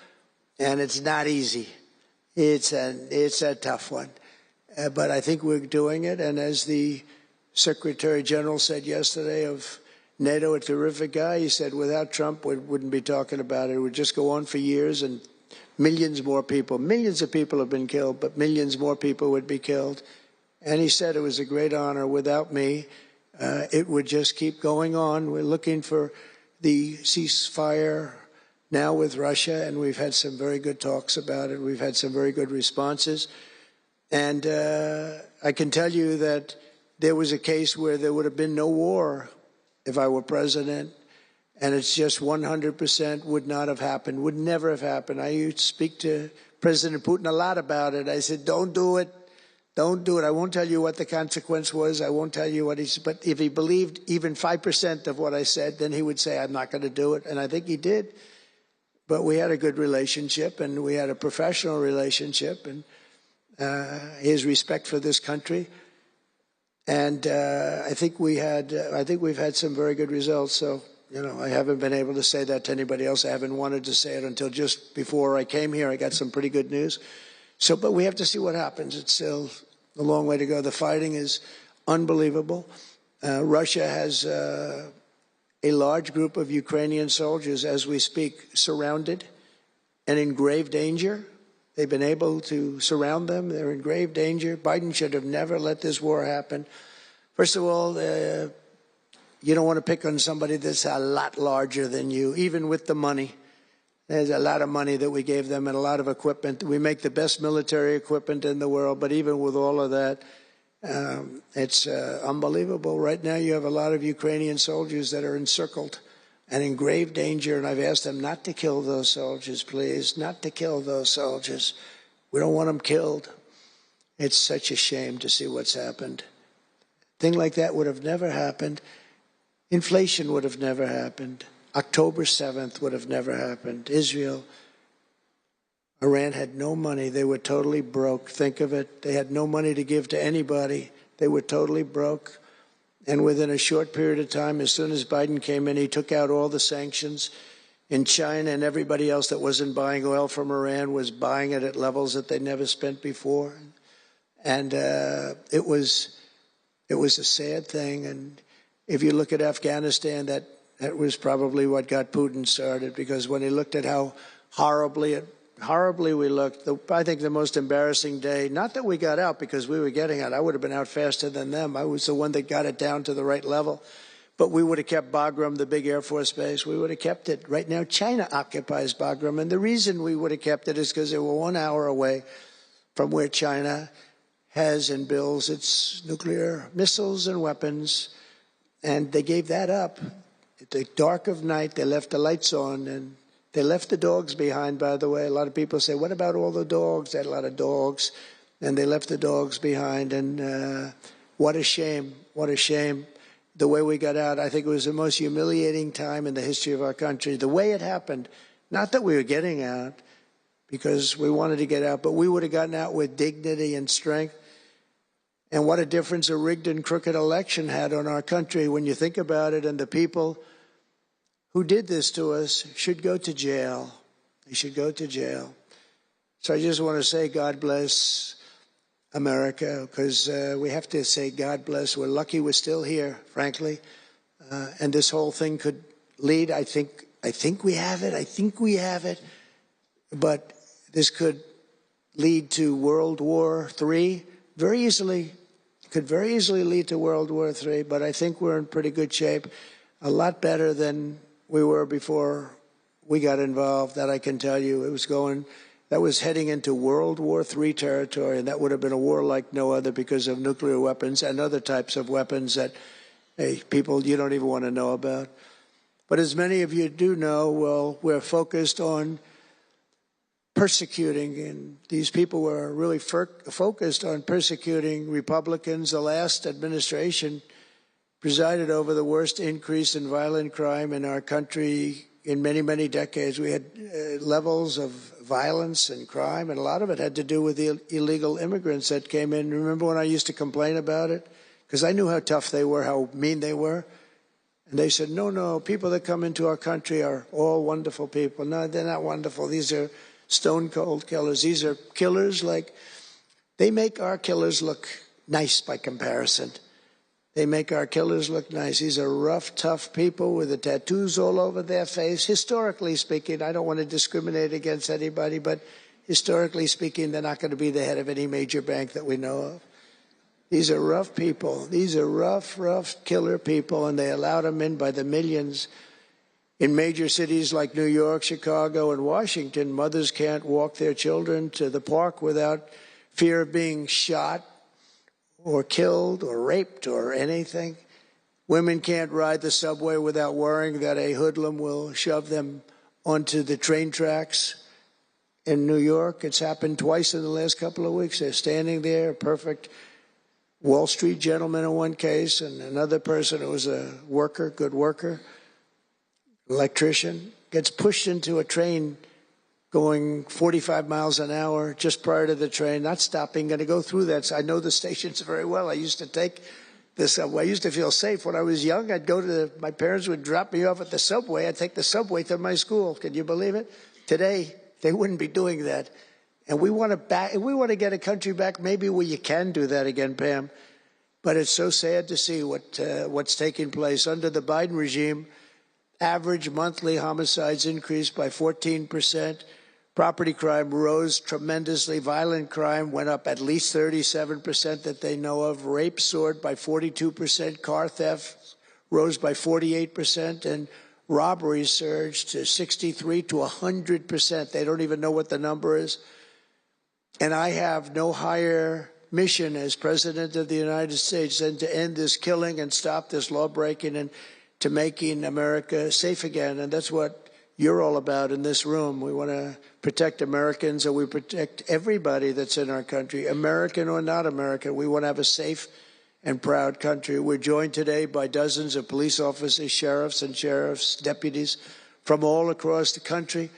And it's not easy. It's a tough one. But I think we're doing it. And as the Secretary General said yesterday of NATO, a terrific guy, he said without Trump, we wouldn't be talking about it. It would just go on for years, and millions of people have been killed, but millions more people would be killed. And he said it was a great honor. Without me, it would just keep going on. We're looking for the ceasefire now with Russia, and we've had some very good talks about it. We've had some very good responses. And I can tell you that there was a case where there would have been no war if I were president, and it's just 100% would not have happened, would never have happened. I used to speak to President Putin a lot about it. I said, don't do it. Don't do it. I won't tell you what the consequence was. I won't tell you what he said. But if he believed even 5% of what I said, then he would say, I'm not going to do it. And I think he did. But we had a good relationship, and we had a professional relationship, and his respect for this country. And I think we've had some very good results. So, I haven't been able to say that to anybody else. I haven't wanted to say it until just before I came here. I got some pretty good news. So, but we have to see what happens. It's still a long way to go. The fighting is unbelievable. Russia has a large group of Ukrainian soldiers, as we speak, surrounded and in grave danger. They've been able to surround them. They're in grave danger. Biden should have never let this war happen. First of all, you don't want to pick on somebody that's a lot larger than you, even with the money. There's a lot of money that we gave them and a lot of equipment. We make the best military equipment in the world, but even with all of that, it's unbelievable. Right now you have a lot of Ukrainian soldiers that are encircled and in grave danger, and I've asked them not to kill those soldiers, please, not to kill those soldiers. We don't want them killed. It's such a shame to see what's happened. A thing like that would have never happened. Inflation would have never happened. October 7th would have never happened. Israel, Iran had no money. They were totally broke. Think of it. They had no money to give to anybody. They were totally broke. And within a short period of time, as soon as Biden came in, he took out all the sanctions. In China and everybody else that wasn't buying oil from Iran was buying it at levels that they never spent before. And it was a sad thing. And if you look at Afghanistan, that was probably what got Putin started, because when he looked at how horribly we looked, I think the most embarrassing day, not that we got out because we were getting out. I would have been out faster than them. I was the one that got it down to the right level. But we would have kept Bagram, the big Air Force base. We would have kept it. Right now, China occupies Bagram. And the reason we would have kept it is because they were 1 hour away from where China has and builds its nuclear missiles and weapons. And they gave that up. At the dark of night, they left the lights on, and they left the dogs behind, by the way. A lot of people say, what about all the dogs? They had a lot of dogs, and they left the dogs behind. And what a shame, what a shame. The way we got out, I think it was the most humiliating time in the history of our country. The way it happened, not that we were getting out because we wanted to get out, but we would have gotten out with dignity and strength. And what a difference a rigged and crooked election had on our country when you think about it. And the people who did this to us should go to jail. They should go to jail. So I just want to say God bless America, because we have to say God bless. We're lucky we're still here, frankly. And this whole thing could lead, I think we have it. I think we have it. But this could lead to World War III very easily. Could very easily lead to World War III, but I think we're in pretty good shape, a lot better than we were before we got involved, that I can tell you. That was heading into World War III territory, and that would have been a war like no other because of nuclear weapons and other types of weapons that people you don't even want to know about. But as many of you do know, well, we're focused on persecuting, and these people were really focused on persecuting Republicans. The last administration presided over the worst increase in violent crime in our country in many, many decades. We had levels of violence and crime, and a lot of it had to do with the illegal immigrants that came in. Remember when I used to complain about it? Because I knew how tough they were, how mean they were. And they said, no, people that come into our country are all wonderful people. No, they're not wonderful. These are stone cold killers. These are killers they make our killers look nice by comparison. They make our killers look nice. These are rough, tough people with the tattoos all over their face. Historically speaking, I don't want to discriminate against anybody, but historically speaking, they're not going to be the head of any major bank that we know of. These are rough people. These are rough killer people, and they allowed them in by the millions. In major cities like New York, Chicago, and Washington, mothers can't walk their children to the park without fear of being shot or killed or raped or anything. Women can't ride the subway without worrying that a hoodlum will shove them onto the train tracks. in New York. It's happened twice in the last couple of weeks. They're standing there, a perfect Wall Street gentleman in one case, and another person who was a worker, good worker, electrician, gets pushed into a train going 45 miles an hour just prior to the train, not stopping, going to go through that. So I know the stations very well. I used to take the subway. I used to feel safe. When I was young, I'd go to my parents would drop me off at the subway. I'd take the subway to my school. Can you believe it? Today, they wouldn't be doing that. And we want to get a country back maybe where you can do that again, Pam. But it's so sad to see what's taking place. Under the Biden regime, average monthly homicides increased by 14%. Property crime rose tremendously. Violent crime went up at least 37% that they know of. Rape soared by 42%. Car theft rose by 48%. And robberies surged to 63 to 100%. They don't even know what the number is. And I have no higher mission as President of the United States than to end this killing and stop this law-breaking and to making America safe again. And that's what you're all about in this room. We want to protect Americans, and we protect everybody that's in our country, American or not American. We want to have a safe and proud country. We're joined today by dozens of police officers, sheriffs and sheriffs, deputies from all across the country.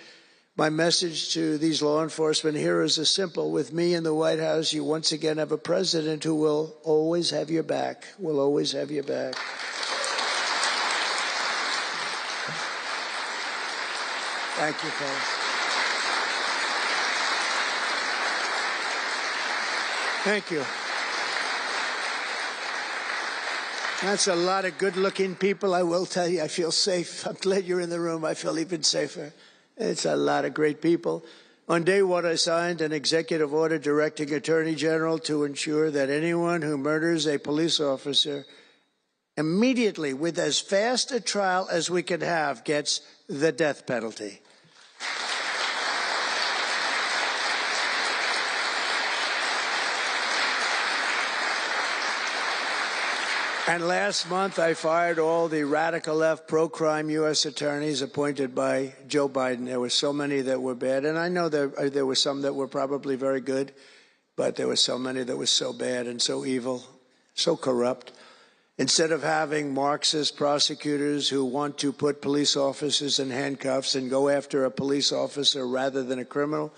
My message to these law enforcement heroes is simple. With me in the White House, you once again have a president who will always have your back, will always have your back. Thank you, Paul. Thank you. That's a lot of good-looking people. I will tell you, I feel safe. I'm glad you're in the room. I feel even safer. It's a lot of great people. On day one, I signed an executive order directing Attorney General to ensure that anyone who murders a police officer immediately, with as fast a trial as we can have, gets the death penalty. And last month, I fired all the radical left pro-crime U.S. attorneys appointed by Joe Biden. There were so many that were bad. And I know there were some that were probably very good, but there were so many that were so bad and so evil, so corrupt. Instead of having Marxist prosecutors who want to put police officers in handcuffs and go after a police officer rather than a criminal,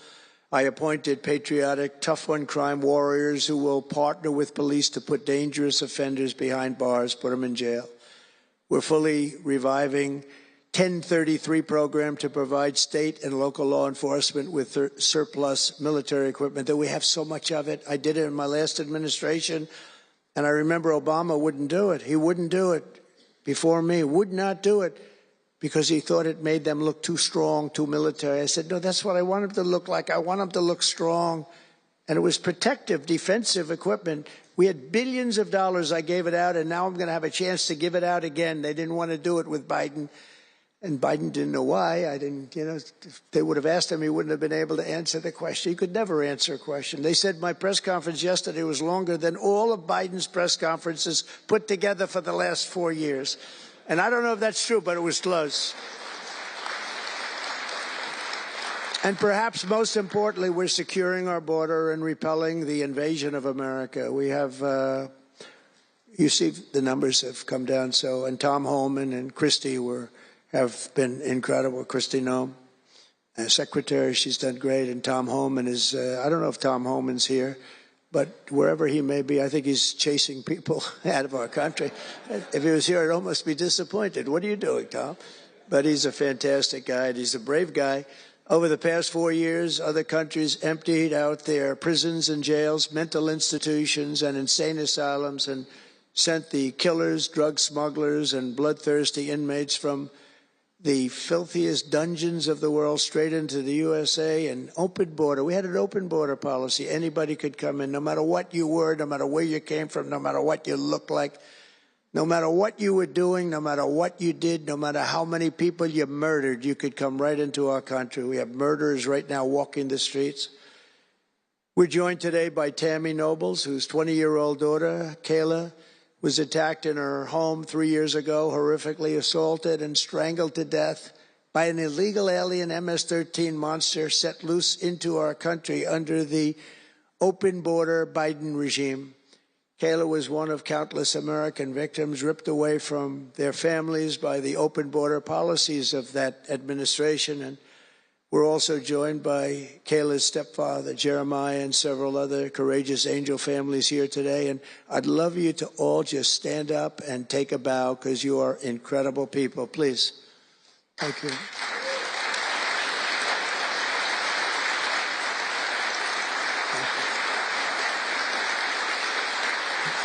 I appointed patriotic, tough-on-crime warriors who will partner with police to put dangerous offenders behind bars, put them in jail. We're fully reviving 1033 program to provide state and local law enforcement with surplus military equipment, that we have so much of it. I did it in my last administration, and I remember Obama wouldn't do it. He wouldn't do it before me, would not do it, because he thought it made them look too strong, too military. I said, no, that's what I want them to look like. I want them to look strong. And it was protective, defensive equipment. We had billions of dollars. I gave it out, and now I'm going to have a chance to give it out again. They didn't want to do it with Biden, and Biden didn't know why. I didn't, if they would have asked him, he wouldn't have been able to answer the question. He could never answer a question. They said my press conference yesterday was longer than all of Biden's press conferences put together for the last 4 years. And I don't know if that's true, but it was close. And perhaps most importantly, we're securing our border and repelling the invasion of America. We have, you see the numbers have come down. So, and Tom Homan and Christie have been incredible. Christie Noem, secretary, she's done great. And Tom Homan is, I don't know if Tom Homan's here, but wherever he may be, I think he's chasing people out of our country. If he was here, I'd almost be disappointed. What are you doing, Tom? But he's a fantastic guy, and he's a brave guy. Over the past 4 years, other countries emptied out their prisons and jails, mental institutions, and insane asylums, and sent the killers, drug smugglers, and bloodthirsty inmates from the filthiest dungeons of the world straight into the USA. And open border. We had an open border policy. Anybody could come in, no matter what you were, no matter where you came from, no matter what you looked like, no matter what you were doing, no matter what you did, no matter how many people you murdered, you could come right into our country. We have murderers right now walking the streets. We're joined today by Tammy Nobles, whose 20-year-old daughter, Kayla, was attacked in her home 3 years ago, horrifically assaulted and strangled to death by an illegal alien MS-13 monster set loose into our country under the open border Biden regime. Kayla was one of countless American victims ripped away from their families by the open border policies of that administration. And we're also joined by Kayla's stepfather, Jeremiah, and several other courageous angel families here today. And I'd love you to all just stand up and take a bow because you are incredible people. Please. Thank you.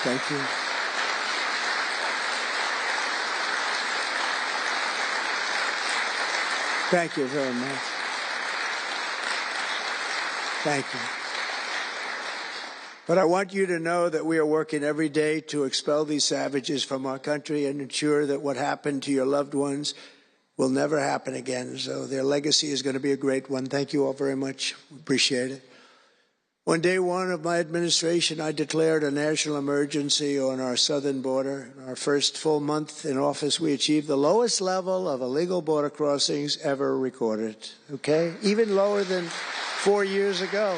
Thank you. Thank you very much. Thank you. But I want you to know that we are working every day to expel these savages from our country and ensure that what happened to your loved ones will never happen again. So their legacy is going to be a great one. Thank you all very much. Appreciate it. On day one of my administration, I declared a national emergency on our southern border. In our first full month in office, we achieved the lowest level of illegal border crossings ever recorded, okay? Even lower than 4 years ago.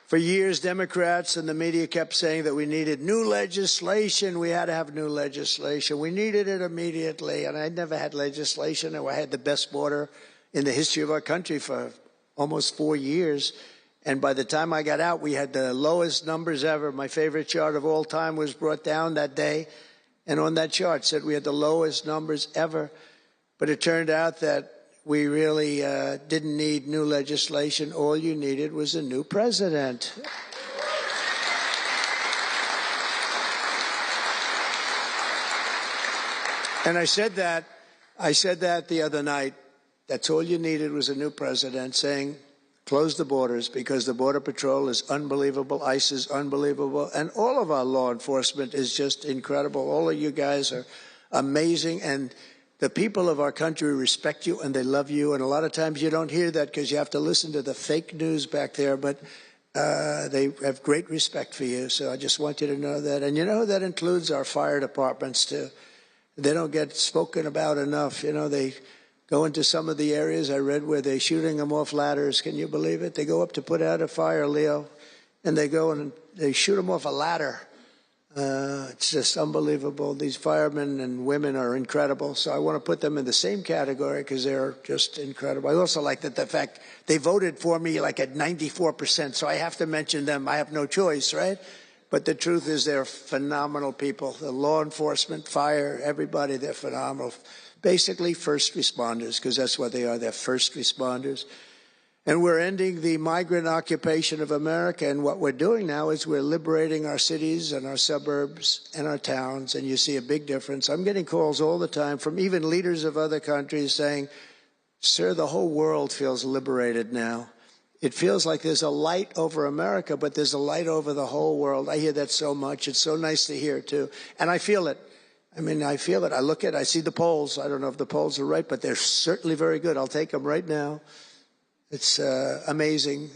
For years, Democrats and the media kept saying that we needed new legislation. We had to have new legislation. We needed it immediately, and I never had legislation, and I had the best border in the history of our country for almost 4 years. And by the time I got out, we had the lowest numbers ever. My favorite chart of all time was brought down that day. And on that chart said we had the lowest numbers ever. But it turned out that we really didn't need new legislation. All you needed was a new president. And I said that the other night. That's all you needed was a new president saying, close the borders because the Border Patrol is unbelievable, ICE is unbelievable, and all of our law enforcement is just incredible. All of you guys are amazing, and the people of our country respect you and they love you, and a lot of times you don't hear that because you have to listen to the fake news back there, but they have great respect for you, so I just want you to know that. And you know, that includes our fire departments, too. They don't get spoken about enough. You know, they go into some of the areas I read where they're shooting them off ladders. Can you believe it? They go up to put out a fire, Leo, and they go and they shoot them off a ladder. It's just unbelievable. These firemen and women are incredible. So I want to put them in the same category because they're just incredible. I also like that the fact they voted for me like at 94%. So I have to mention them. I have no choice, right? But the truth is they're phenomenal people. The law enforcement, fire, everybody, they're phenomenal. Basically first responders, because that's what they are. They're first responders. And we're ending the migrant occupation of America. And what we're doing now is we're liberating our cities and our suburbs and our towns. And you see a big difference. I'm getting calls all the time from even leaders of other countries saying, sir, the whole world feels liberated now. It feels like there's a light over America, but there's a light over the whole world. I hear that so much. It's so nice to hear, too. And I feel it. I mean, I feel it. I look at it. I see the polls. I don't know if the polls are right, but they're certainly very good. I'll take them right now. It's amazing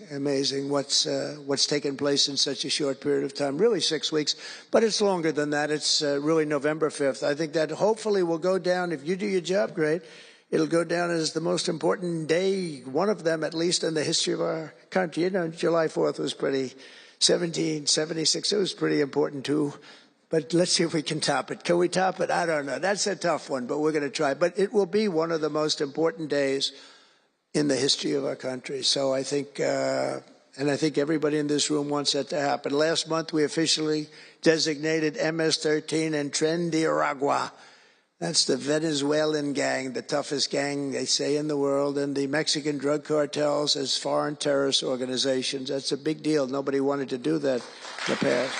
what's taken place in such a short period of time, really 6 weeks. But it's longer than that. It's really November 5th. I think that hopefully will go down, if you do your job great, it'll go down as the most important day, one of them at least in the history of our country. You know, July 4th was pretty, 1776, it was pretty important too. But let's see if we can top it. Can we top it? I don't know. That's a tough one, but we're going to try. But it will be one of the most important days in the history of our country. So I think, and I think everybody in this room wants that to happen. Last month, we officially designated MS-13 and Tren de Aragua. That's the Venezuelan gang, the toughest gang, they say, in the world, and the Mexican drug cartels as foreign terrorist organizations. That's a big deal. Nobody wanted to do that in the past.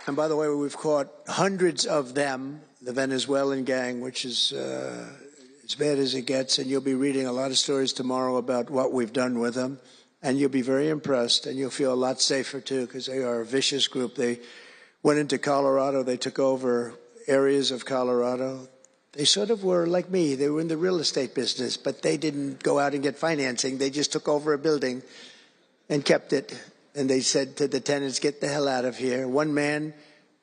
And by the way, we've caught hundreds of them, the Venezuelan gang, which is as bad as it gets. And you'll be reading a lot of stories tomorrow about what we've done with them. And you'll be very impressed, and you'll feel a lot safer, too, because they are a vicious group. They went into Colorado. They took over areas of Colorado. They sort of were like me. They were in the real estate business, but they didn't go out and get financing. They just took over a building and kept it. and they said to the tenants, get the hell out of here. One man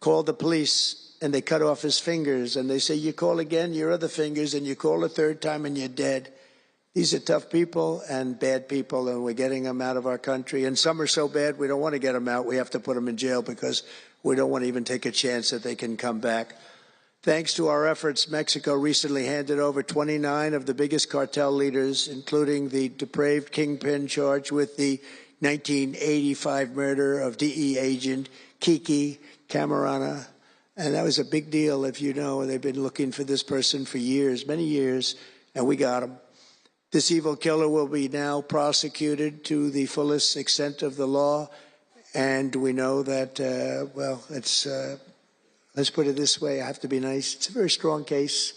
called the police, and they cut off his fingers, and they say, you call again, your other fingers, and you call a third time, and you're dead. These are tough people and bad people, and we're getting them out of our country. And some are so bad, we don't want to get them out. We have to put them in jail because we don't want to even take a chance that they can come back. Thanks to our efforts, Mexico recently handed over 29 of the biggest cartel leaders, including the depraved kingpin charged with the 1985 murder of DE agent Kiki Camarena. And that was a big deal, if you know. They've been looking for this person for years, many years, and we got him. This evil killer will be now prosecuted to the fullest extent of the law, and we know that, well, it's, let's put it this way, I have to be nice, it's a very strong case.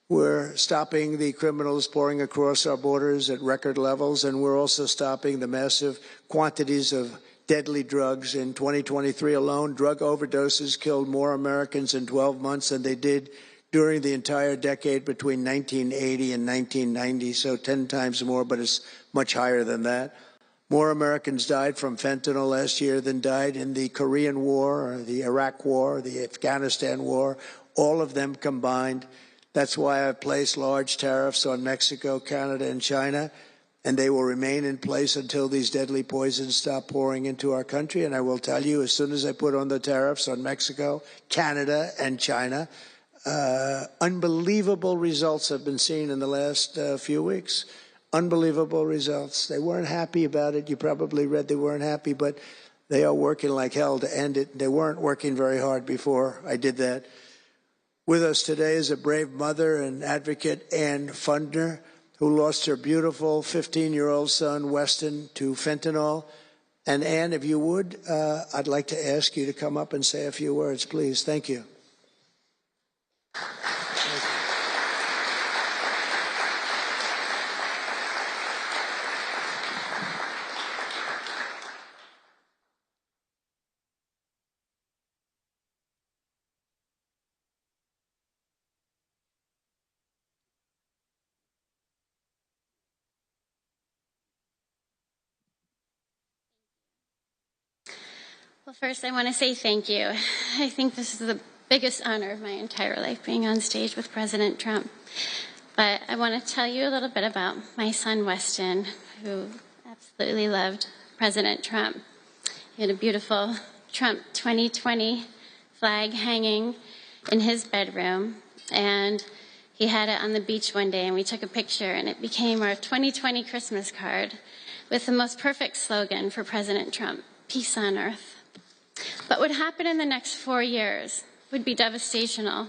We're stopping the criminals pouring across our borders at record levels, and we're also stopping the massive quantities of deadly drugs. In 2023 alone, drug overdoses killed more Americans in 12 months than they did during the entire decade between 1980 and 1990, so 10 times more, but it's much higher than that. More Americans died from fentanyl last year than died in the Korean War, or the Iraq War, the Afghanistan War, all of them combined. That's why I've placed large tariffs on Mexico, Canada, and China, and they will remain in place until these deadly poisons stop pouring into our country. And I will tell you, as soon as I put on the tariffs on Mexico, Canada, and China, unbelievable results have been seen in the last few weeks. Unbelievable results. They weren't happy about it. You probably read they weren't happy, but they are working like hell to end it. They weren't working very hard before I did that. With us today is a brave mother and advocate, Ann Fundner, who lost her beautiful 15-year-old son, Weston, to fentanyl. And Ann, if you would, I'd like to ask you to come up and say a few words, please. Thank you. Well, first, I want to say thank you. I think this is the biggest honor of my entire life, being on stage with President Trump. But I want to tell you a little bit about my son, Weston, who absolutely loved President Trump. He had a beautiful Trump 2020 flag hanging in his bedroom, and he had it on the beach one day, and we took a picture, and it became our 2020 Christmas card with the most perfect slogan for President Trump: peace on earth. But what happened in the next 4 years would be devastational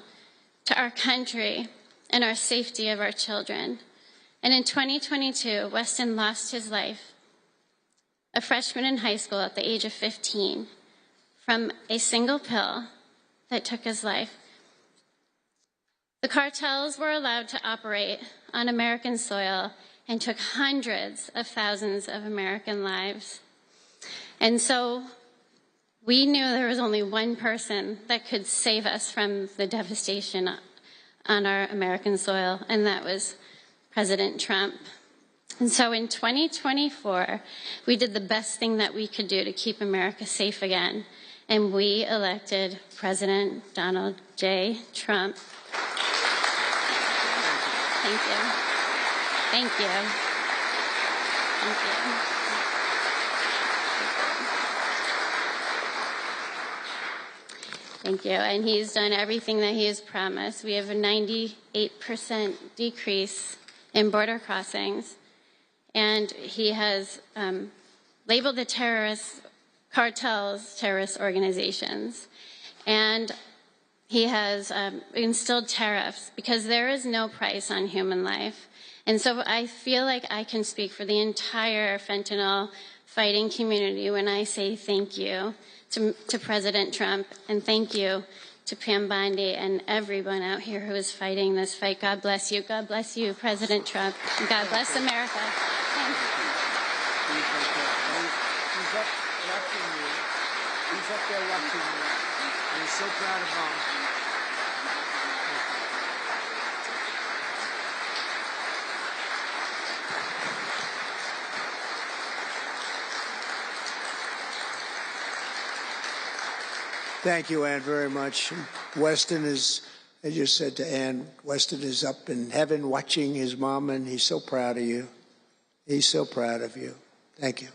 to our country and our safety of our children. And in 2022, Weston lost his life, a freshman in high school at the age of 15, from a single pill that took his life. The cartels were allowed to operate on American soil and took hundreds of thousands of American lives. And so we knew there was only one person that could save us from the devastation on our American soil, and that was President Trump. And so in 2024, we did the best thing that we could do to keep America safe again, and we elected President Donald J. Trump. Thank you. Thank you. Thank you. Thank you. And he's done everything that he has promised. We have a 98% decrease in border crossings. And he has labeled the terrorist cartels terrorist organizations. And he has instilled tariffs because there is no price on human life. And so I feel like I can speak for the entire fentanyl fighting community when I say thank you to President Trump, and thank you to Pam Bondi and everyone out here who is fighting this fight. God bless you. God bless you, President Trump. And God bless America. Thanks. He's up watching you. He's up there watching you. And he's so proud of Mom. Thank you, Ann, very much. Weston is, I just said to Ann, Weston is up in heaven watching his mom, and he's so proud of you. He's so proud of you. Thank you.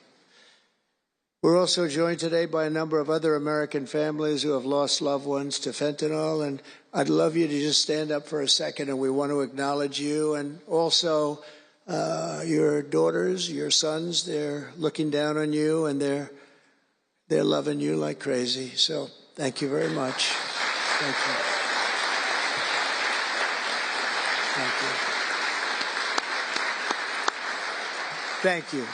We're also joined today by a number of other American families who have lost loved ones to fentanyl, and I'd love you to just stand up for a second, and we want to acknowledge you, and also your daughters, your sons. They're looking down on you, and they're loving you like crazy. So thank you very much. Thank you. Thank you. Thank you.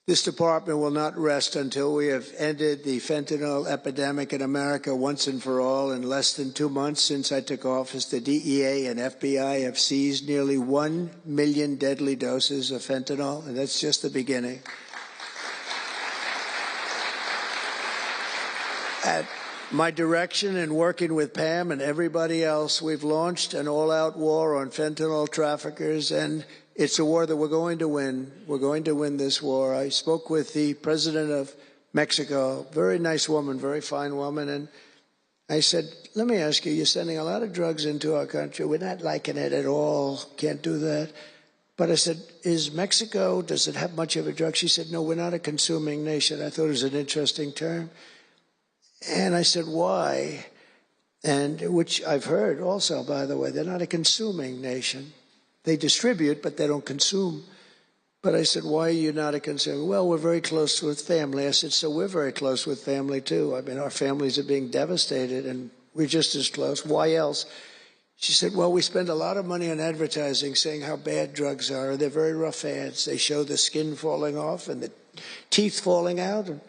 This department will not rest until we have ended the fentanyl epidemic in America once and for all. In less than 2 months since I took office, the DEA and FBI have seized nearly 1 million deadly doses of fentanyl, and that's just the beginning. At my direction and working with Pam and everybody else, we've launched an all-out war on fentanyl traffickers, and it's a war that we're going to win. We're going to win this war. I spoke with the president of Mexico, very nice woman, very fine woman, and I said, let me ask you, you're sending a lot of drugs into our country. We're not liking it at all. Can't do that. But I said, is Mexico, does it have much of a drug? She said, no, we're not a consuming nation. I thought it was an interesting term. And I said, why? And which I've heard also, by the way, they're not a consuming nation. They distribute, but they don't consume. But I said, why are you not a consumer? Well, we're very close with family. I said, so we're very close with family, too. I mean, our families are being devastated, and we're just as close. Why else? She said, well, we spend a lot of money on advertising saying how bad drugs are. They're very rough ads. They show the skin falling off and the teeth falling out and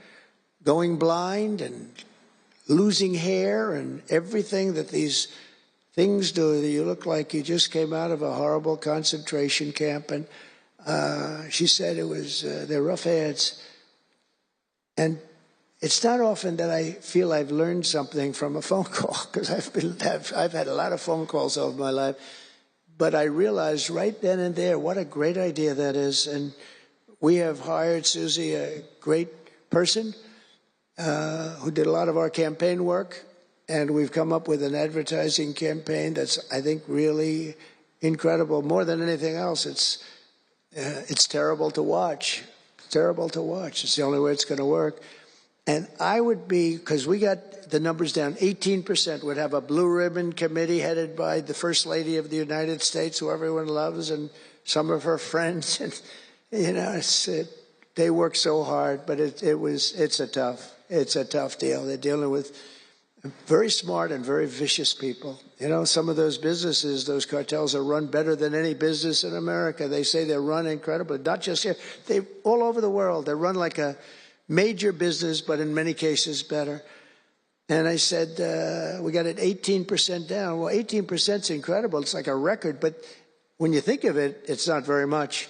going blind and losing hair and everything that these things do. You look like you just came out of a horrible concentration camp. And she said it was, they're rough ads. And it's not often that I feel I've learned something from a phone call, because I've had a lot of phone calls over my life. But I realized right then and there what a great idea that is. And we have hired, Susie, a great person who did a lot of our campaign work, and we've come up with an advertising campaign that's, I think, really incredible. More than anything else, it's terrible to watch. It's terrible to watch. It's the only way it's going to work. And I would be, because we got the numbers down, 18% would have a blue ribbon committee headed by the First Lady of the United States, who everyone loves, and some of her friends. And, you know, they work so hard, but it's a tough deal. They're dealing with very smart and very vicious people. You know, some of those businesses, those cartels are run better than any business in America. They say they're run incredibly, not just here. They all over the world. They're run like a major business, but in many cases better. And I said, we got it 18% down. Well, 18% is incredible. It's like a record. But when you think of it, it's not very much.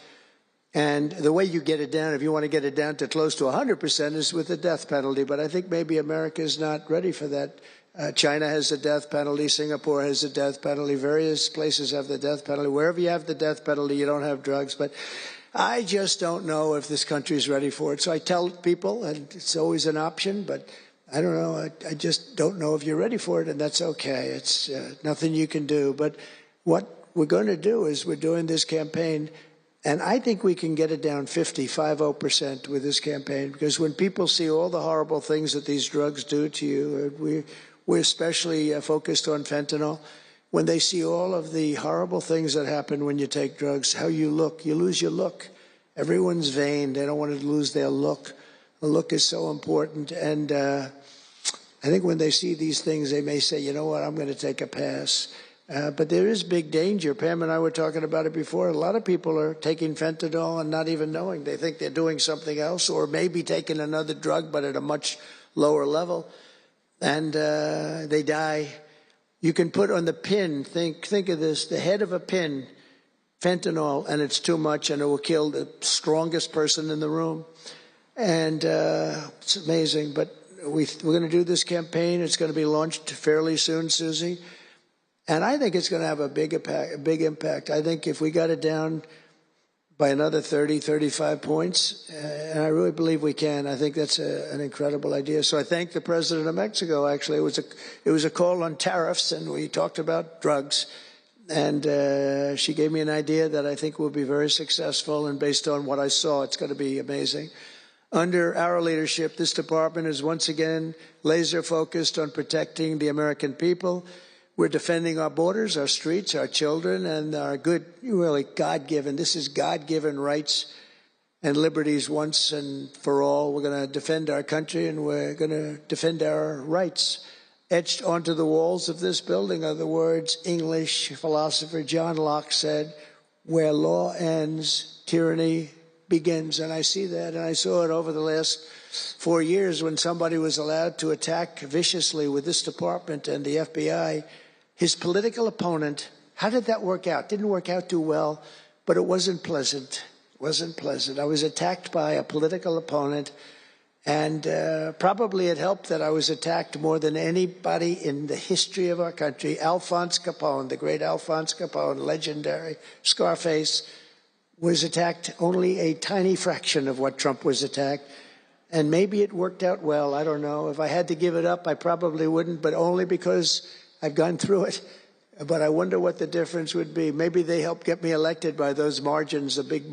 And the way you get it down, if you want to get it down to close to 100%, is with the death penalty. But I think maybe America is not ready for that. China has the death penalty. Singapore has the death penalty. Various places have the death penalty. Wherever you have the death penalty, you don't have drugs. But I just don't know if this country is ready for it. So I tell people, and it's always an option, but I don't know. I just don't know if you're ready for it, and that's okay. It's nothing you can do. But what we're going to do is we're doing this campaign, and I think we can get it down 50% with this campaign, because when people see all the horrible things that these drugs do to you, we're especially focused on fentanyl. When they see all of the horrible things that happen when you take drugs, how you look, you lose your look. Everyone's vain. They don't want to lose their look. The look is so important. And I think when they see these things, they may say, you know what, I'm going to take a pass. But there is big danger. Pam and I were talking about it before. A lot of people are taking fentanyl and not even knowing. They think they're doing something else, or maybe taking another drug, but at a much lower level. And they die. You can put on the pin, think of this, the head of a pin, fentanyl, and it's too much, and it will kill the strongest person in the room. And it's amazing. But we're going to do this campaign. It's going to be launched fairly soon, Susie. And I think it's going to have a big impact. I think if we got it down by another 30, 35 points, and I really believe we can. I think that's an incredible idea. So I thank the president of Mexico. Actually, it was a call on tariffs, and we talked about drugs, and she gave me an idea that I think will be very successful, and based on what I saw, it's going to be amazing. Under our leadership, this department is once again laser focused on protecting the American people. We're defending our borders, our streets, our children, and our good, really God-given, this is God-given rights and liberties once and for all. We're going to defend our country, and we're going to defend our rights. Etched onto the walls of this building are the words English philosopher John Locke said, "Where law ends, tyranny begins." And I see that, and I saw it over the last 4 years when somebody was allowed to attack viciously with this department and the FBI his political opponent. How did that work out? Didn't work out too well, but it wasn't pleasant. It wasn't pleasant. I was attacked by a political opponent, and probably it helped that I was attacked more than anybody in the history of our country. Alphonse Capone, the great Alphonse Capone, legendary Scarface, was attacked only a tiny fraction of what Trump was attacked. And maybe it worked out well. I don't know. If I had to give it up, I probably wouldn't, but only because I've gone through it. But I wonder what the difference would be. Maybe they helped get me elected by those margins, the big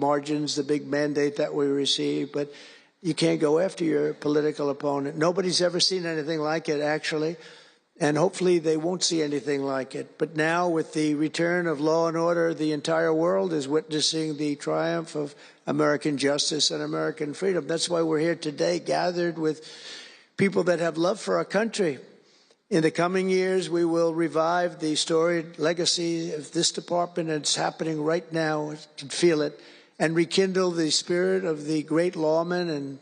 mandate that we received. But you can't go after your political opponent. Nobody's ever seen anything like it, actually. And hopefully they won't see anything like it. But now, with the return of law and order, the entire world is witnessing the triumph of American justice and American freedom. That's why we're here today, gathered with people that have love for our country. In the coming years, we will revive the storied legacy of this department, and it's happening right now. You can feel it. And rekindle the spirit of the great lawmen and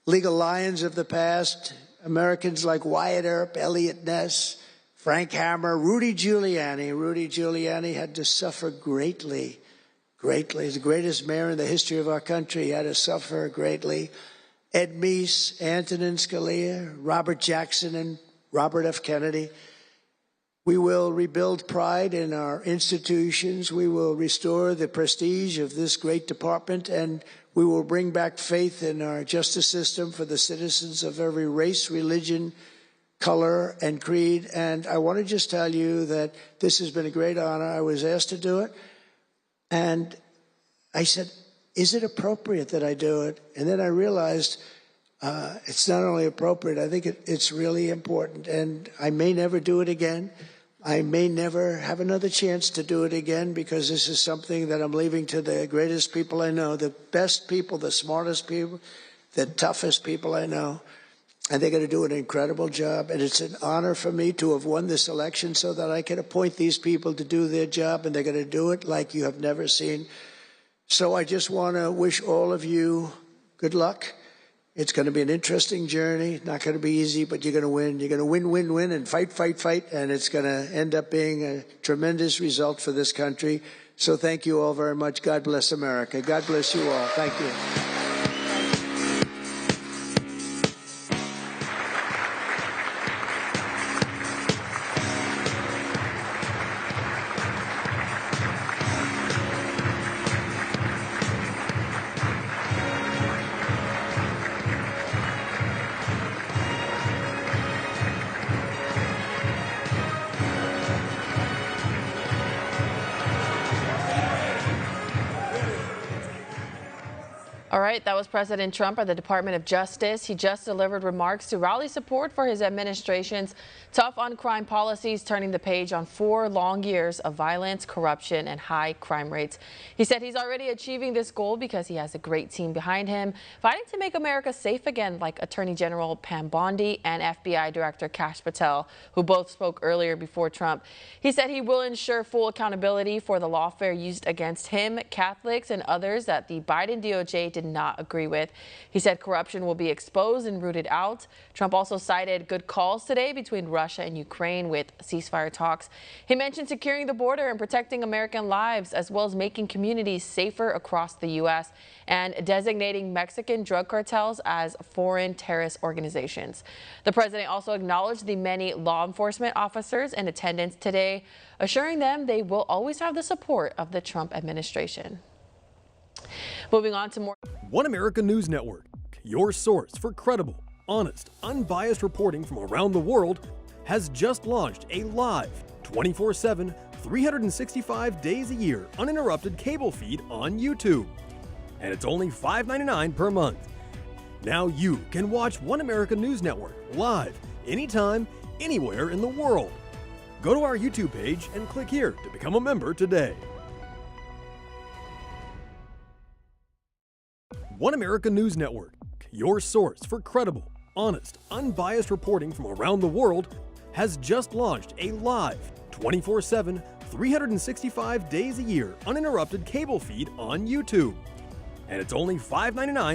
legal lions of the past, Americans like Wyatt Earp, Eliot Ness, Frank Hammer, Rudy Giuliani. Rudy Giuliani had to suffer greatly, greatly. He's the greatest mayor in the history of our country. He had to suffer greatly. Ed Meese, Antonin Scalia, Robert Jackson, and Robert F. Kennedy. We will rebuild pride in our institutions. We will restore the prestige of this great department, and we will bring back faith in our justice system for the citizens of every race, religion, color, and creed. And I want to just tell you that this has been a great honor. I was asked to do it, and I said, is it appropriate that I do it? And then I realized it's not only appropriate, I think it's really important. And I may never do it again. I may never have another chance to do it again, because this is something that I'm leaving to the greatest people I know, the best people, the smartest people, the toughest people I know. And they're going to do an incredible job. And it's an honor for me to have won this election so that I can appoint these people to do their job, and they're going to do it like you have never seen. So I just want to wish all of you good luck. It's going to be an interesting journey. Not going to be easy, but you're going to win. You're going to win, win, win, and fight, fight, fight. And it's going to end up being a tremendous result for this country. So thank you all very much. God bless America. God bless you all. Thank you. All right, that was President Trump at the Department of Justice. He just delivered remarks to rally support for his administration's tough on crime policies, turning the page on 4 long years of violence, corruption, and high crime rates. He said he's already achieving this goal because he has a great team behind him, fighting to make America safe again, like Attorney General Pam Bondi and FBI Director Kash Patel, who both spoke earlier before Trump. He said he will ensure full accountability for the lawfare used against him, Catholics, and others that the Biden DOJ did not agree with. He said corruption will be exposed and rooted out. Trump also cited good calls today between Russia and Ukraine with ceasefire talks. He mentioned securing the border and protecting American lives, as well as making communities safer across the U.S. and designating Mexican drug cartels as foreign terrorist organizations. The president also acknowledged the many law enforcement officers in attendance today, assuring them they will always have the support of the Trump administration. Moving on to more. One America News Network, your source for credible, honest, unbiased reporting from around the world, has just launched a live, 24/7, 365 days a year uninterrupted cable feed on YouTube. And it's only $5.99 per month. Now you can watch One America News Network live, anytime, anywhere in the world. Go to our YouTube page and click here to become a member today. One America News Network, your source for credible, honest, unbiased reporting from around the world, has just launched a live, 24/7, 365 days a year uninterrupted cable feed on YouTube. And it's only $5.99